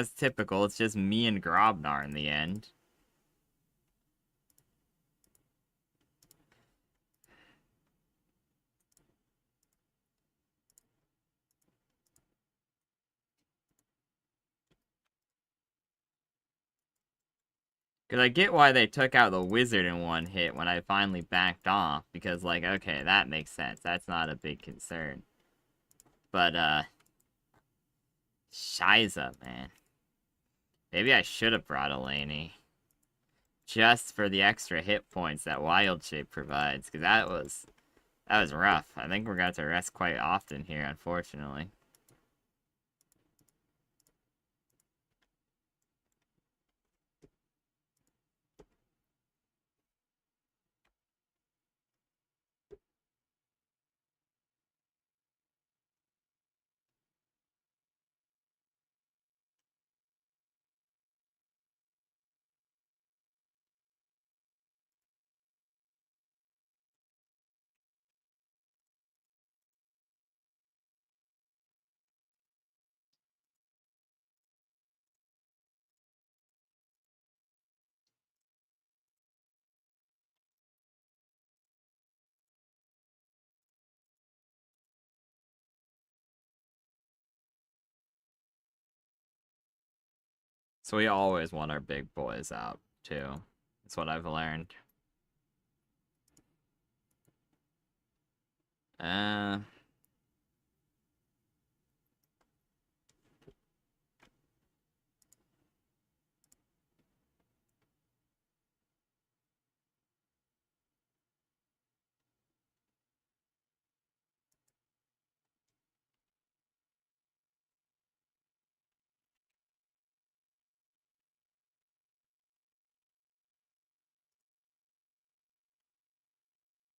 typical, it's just me and Grobnar in the end. Because I get why they took out the wizard in one hit when I finally backed off. Because, like, okay, that makes sense. That's not a big concern. But, Shiza, man. Maybe I should have brought Eleni. Just for the extra hit points that Wild Shape provides. Because that was rough. I think we're going to have to rest quite often here, unfortunately. So we always want our big boys out, too. That's what I've learned. Uh...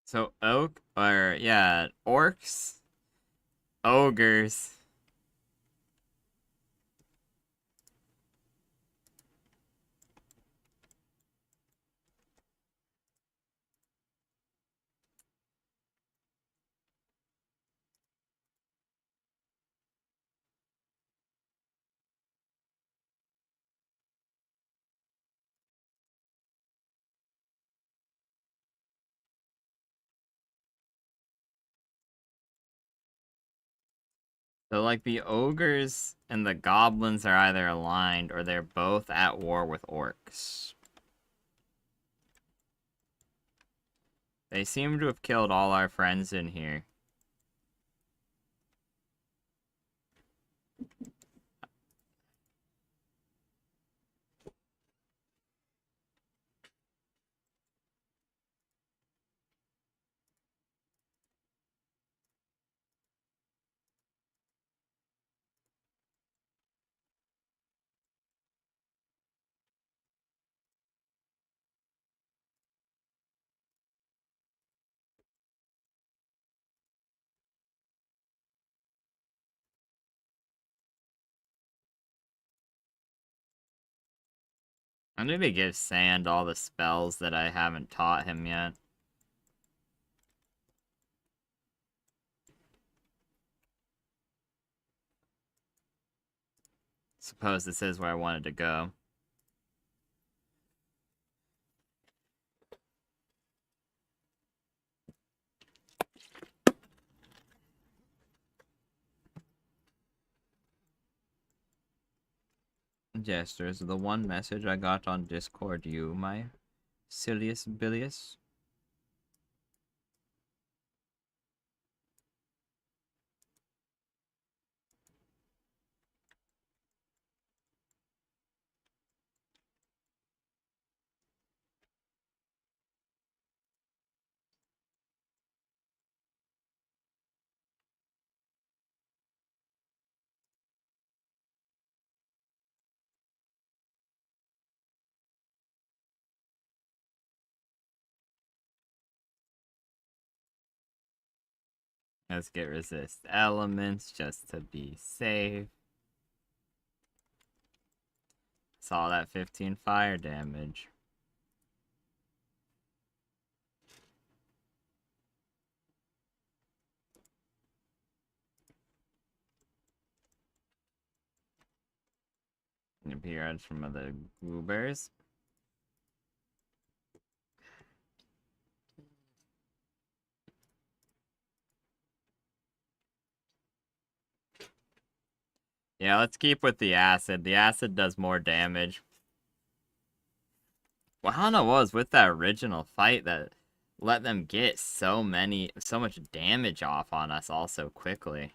So orcs, ogres. So like the ogres and the goblins are either aligned or they're both at war with orcs. They seem to have killed all our friends in here. I need to give Sand all the spells that I haven't taught him yet. Suppose this is where I wanted to go. gestures. The one message I got on Discord, you, my Silius Bilius. Let's get resist elements just to be safe. Saw that 15 fire damage. Appearance from other goobers. Yeah, let's keep with the acid. The acid does more damage. Well, I don't know what was with that original fight that let them get so much damage off on us all so quickly.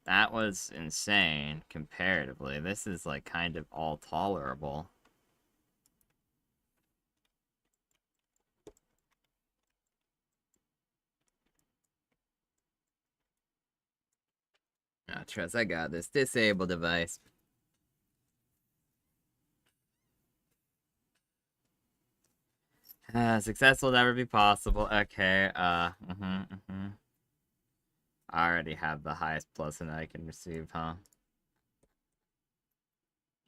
That was insane, comparatively. This is, like, kind of all tolerable. Oh, trust, I got this. Disable device. Success will never be possible. Okay, I already have the highest plus that I can receive, huh?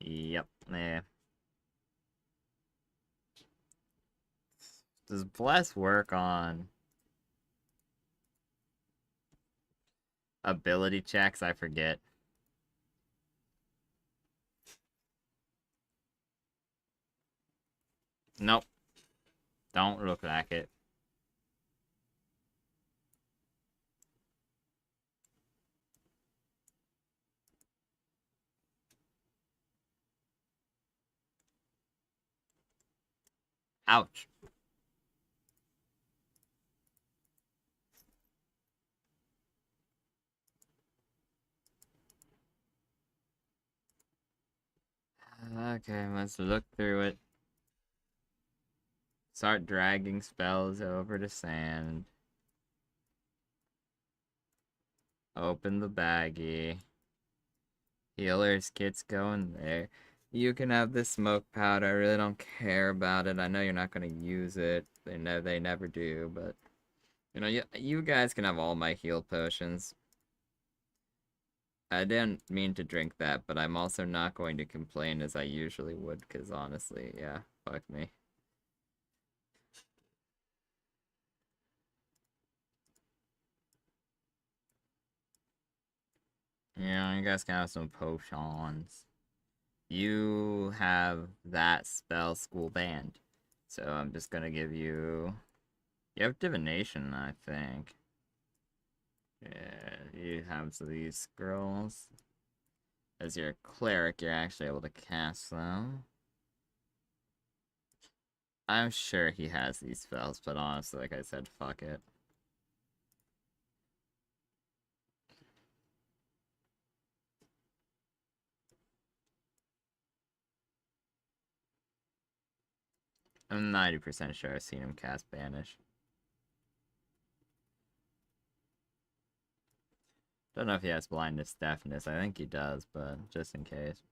Yep, yeah. Does Bless work on ability checks? I forget. Nope. Don't look like it. Ouch. Okay, let's look through it. Start dragging spells over to sand. Open the baggie. Healer's kit's going there. You can have this smoke powder. I really don't care about it. I know you're not gonna use it. They never do, but you know, you guys can have all my heal potions. I didn't mean to drink that, but I'm also not going to complain as I usually would, because honestly, yeah, fuck me. Yeah, you guys can have some potions. You have that spell school banned. So I'm just gonna give you... You have divination, I think. Yeah, you have these scrolls. As your cleric, you're actually able to cast them. I'm sure he has these spells, but honestly, like I said, fuck it. I'm 90% sure I've seen him cast Banish. Don't know if he has blindness, deafness. I think he does, but just in case.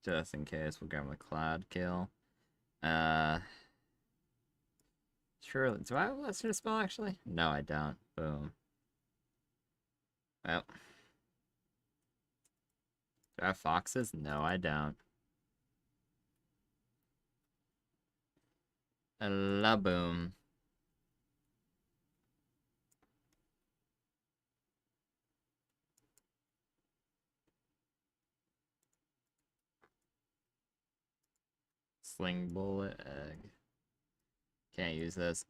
Just in case, we'll grab a cloud kill. Sure. Do I have a lesser spell actually? No, I don't. Boom. Well. Do I have foxes? No, I don't. La boom. Sling bullet egg. Can't use this.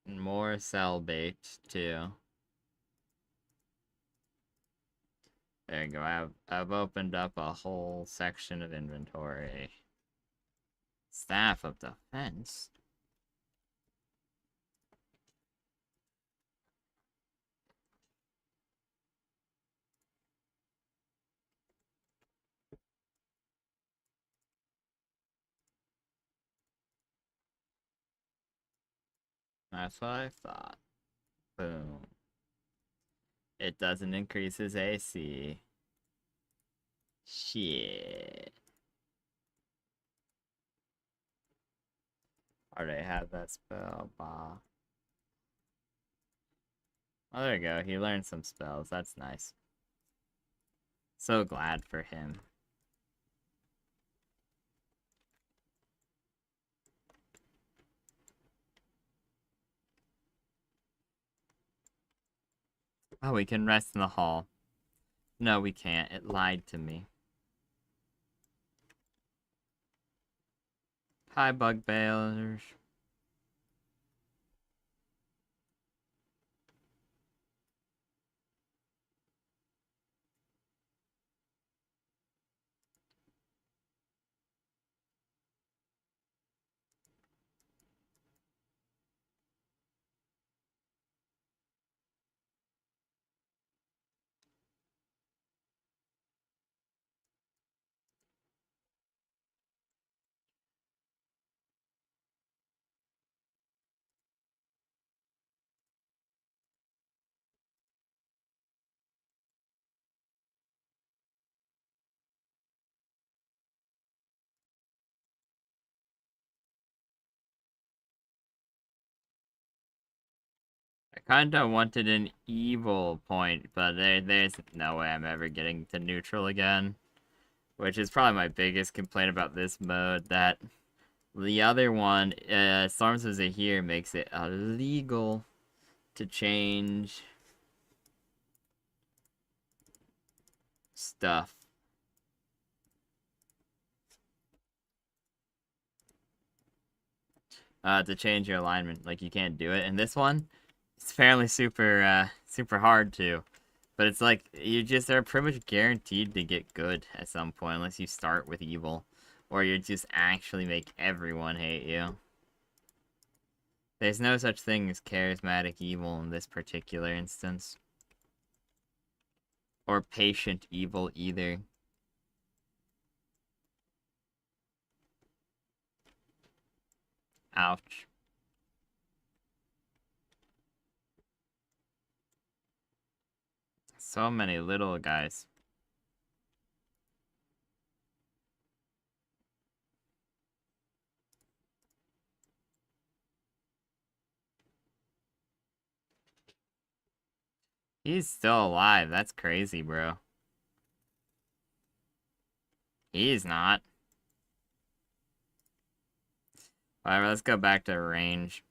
More cell bait, too. There you go. I've opened up a whole section of inventory. Staff of defense. That's what I thought. Boom. It doesn't increase his AC. Shit. Already have that spell. Bah. Oh, there you go. He learned some spells. That's nice. So glad for him. Oh, we can rest in the hall. No, we can't. It lied to me. Hi, bug bears. I kinda wanted an evil point, but there's no way I'm ever getting to neutral again. Which is probably my biggest complaint about this mode, that the other one, Storms of Zahir, makes it illegal to change stuff. To change your alignment. Like, you can't do it. And this one, it's apparently super hard to. But it's like, you just are pretty much guaranteed to get good at some point, unless you start with evil. Or you just actually make everyone hate you. There's no such thing as charismatic evil in this particular instance. Or patient evil either. Ouch. So many little guys. He's still alive. That's crazy, bro. He's not. Whatever, let's go back to range.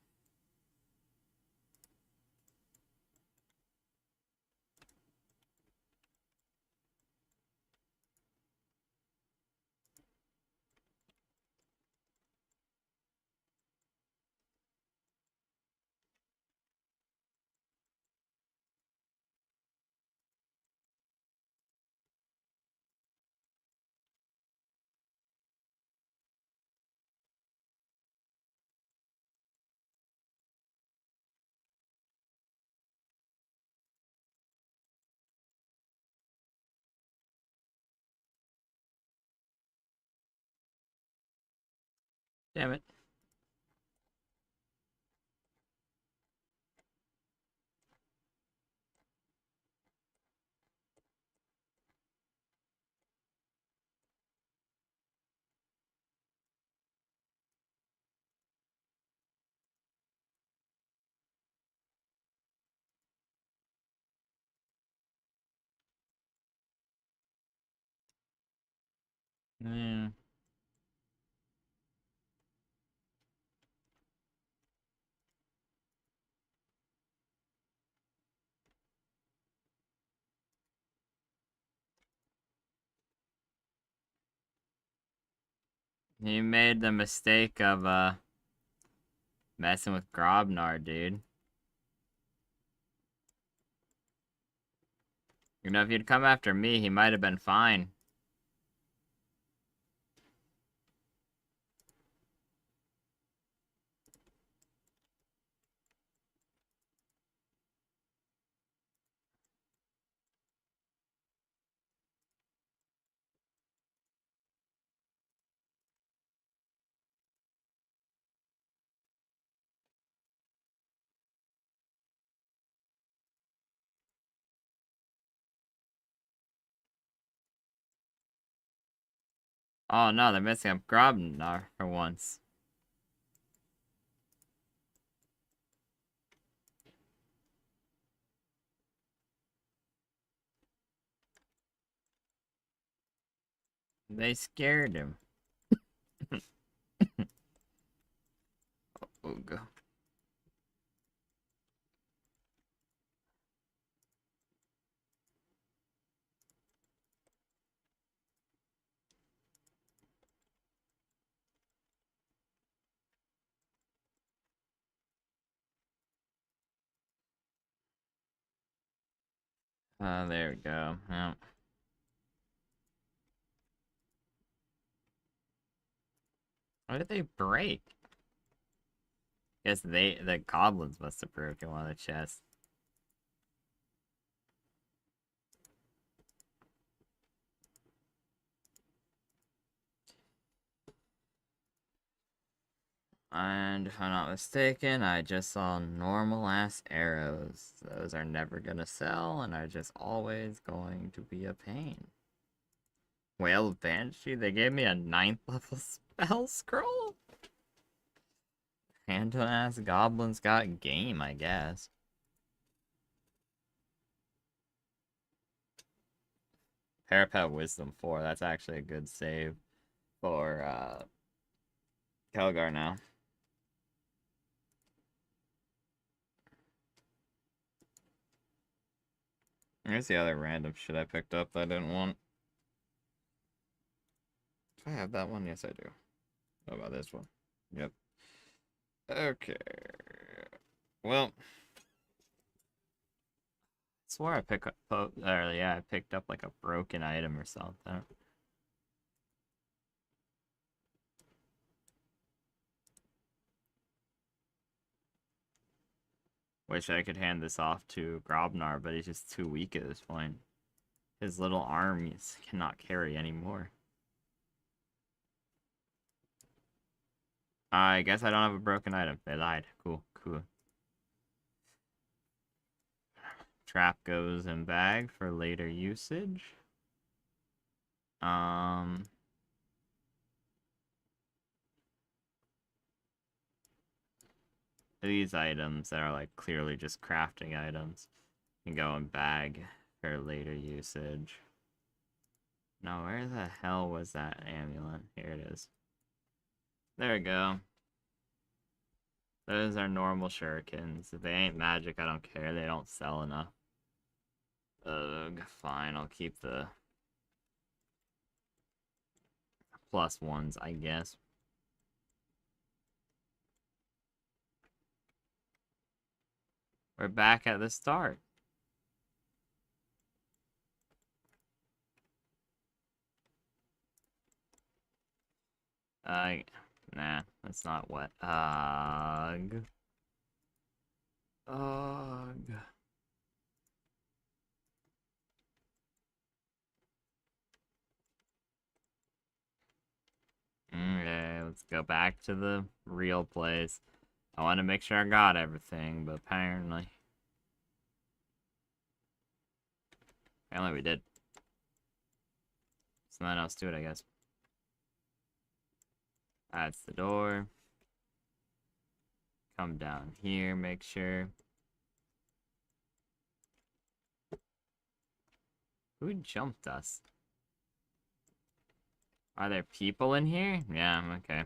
Damn it. Yeah. He made the mistake of, Messing with Grobnar, dude. You know, if you'd come after me, he might have been fine. Oh no, they're messing up Grobnar for once. They scared him. Ooga. There we go. Yeah. Why did they break? Guess the goblins must have broken one of the chests. And if I'm not mistaken, I just saw normal ass arrows. Those are never gonna sell and are just always going to be a pain. Whale of Banshee? They gave me a 9th level spell scroll? Random ass goblins got game, I guess. Parapet Wisdom 4, that's actually a good save for Kelgar now. Here's the other random shit I picked up that I didn't want. Do I have that one? Yes, I do. What about this one? Yep. Okay. Well, I swore I picked up, I picked up like a broken item or something. Wish I could hand this off to Grobnar, but he's just too weak at this point. His little arms cannot carry anymore. I guess I don't have a broken item. They lied. Cool, cool. Trap goes in bag for later usage. These items that are like clearly just crafting items can go in bag for later usage. No, where the hell was that amulet? Here it is. There we go. Those are normal shurikens. If they ain't magic, I don't care. They don't sell enough. Ugh, fine. I'll keep the +1s, I guess. We're back at the start. Nah, that's not what. Ugh. Ugh. Okay, let's go back to the real place. I want to make sure I got everything, but apparently we did. So then else do it, I guess. That's the door. Come down here, make sure. Who jumped us? Are there people in here? Yeah, okay.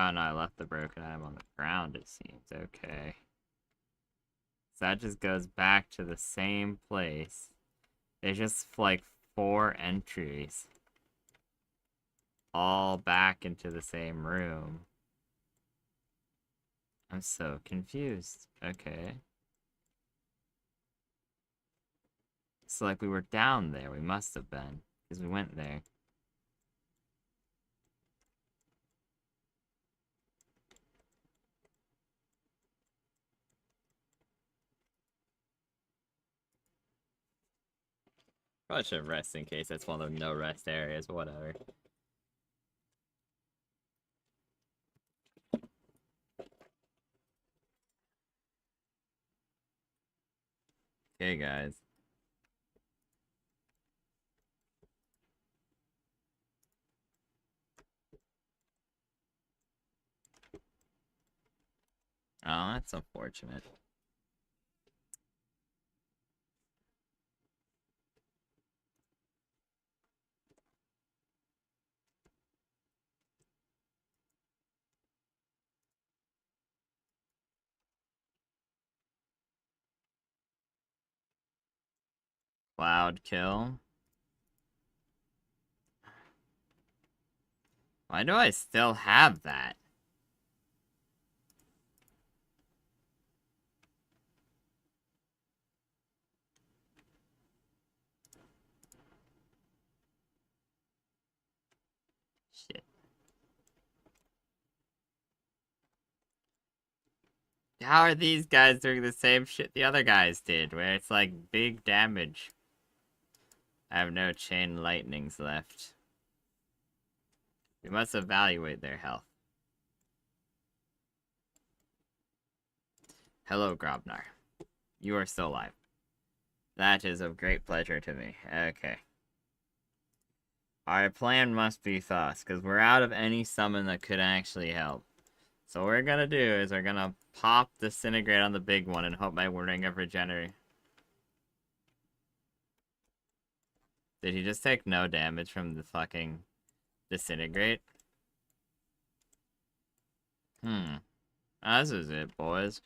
Oh no, I left the broken item on the ground, it seems. Okay. So that just goes back to the same place. There's just like 4 entries. All back into the same room. I'm so confused. Okay. So like we were down there. We must have been. Because we went there. Probably should rest in case that's one of the no rest areas, but whatever. Okay, guys. Oh, that's unfortunate. Cloud kill. Why do I still have that? Shit. How are these guys doing the same shit the other guys did, where it's like big damage? I have no chain lightnings left. We must evaluate their health. Hello, Grobnar. You are still alive. That is of great pleasure to me. Okay. Our plan must be thus, because we're out of any summon that could actually help. So what we're gonna do is we're gonna pop Disintegrate on the big one and hope my Ring of Regenerate. Did he just take no damage from the fucking Disintegrate? This is it, boys.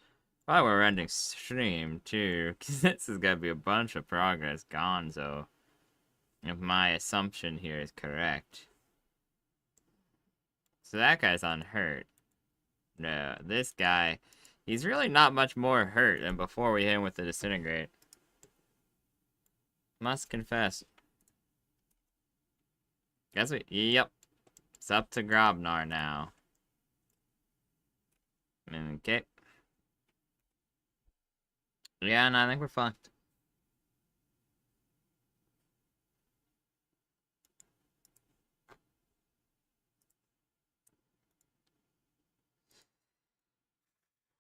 Probably we're ending stream, too, because this is gonna be a bunch of progress gone, so... If my assumption here is correct. So that guy's unhurt. No, this guy... He's really not much more hurt than before we hit him with the Disintegrate. Must confess. Guess we... Yep. It's up to Grobnar now. Okay. Yeah, no, I think we're fucked.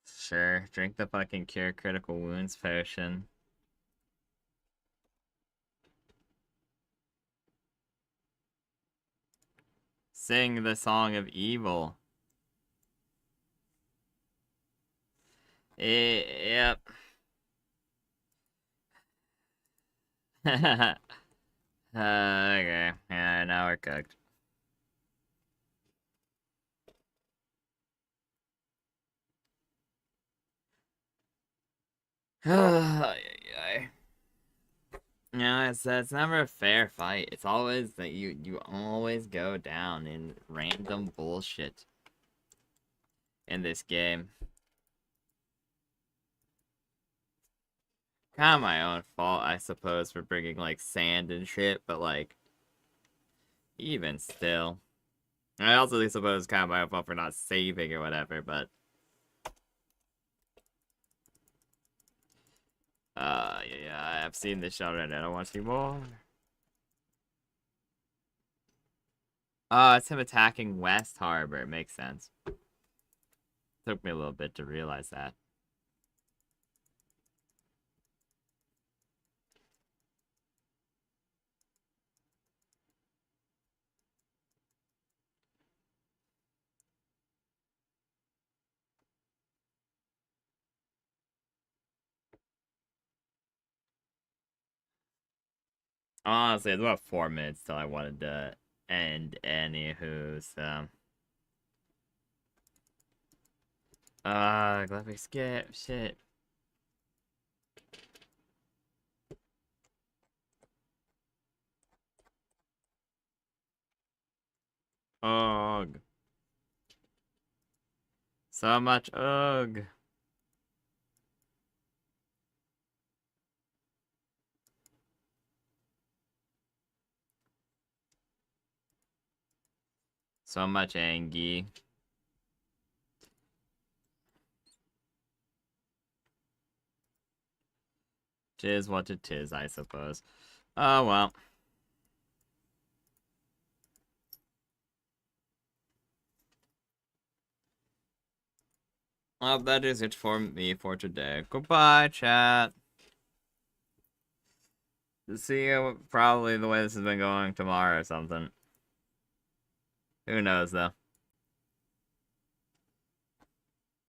Sure, drink the fucking Cure Critical Wounds potion. Sing the Song of Evil. Yep. Okay. Yeah, now we're cooked. Yeah, it's never a fair fight. It's always that you always go down in random bullshit in this game. Kind of my own fault, I suppose, for bringing like sand and shit, but like even still. I also suppose kind of my own fault for not saving or whatever, but yeah, I've seen this show and I don't want to see more. It's him attacking West Harbor. It makes sense. Took me a little bit to realize that. Honestly, it's about 4 minutes till I wanted to end anywho, so... Let me skip. Shit. Ugh. So much ugh. So much Angie. Tis what it is, I suppose. Oh well. Well, that is it for me for today. Goodbye, chat. See you probably the way this has been going tomorrow or something. Who knows, though.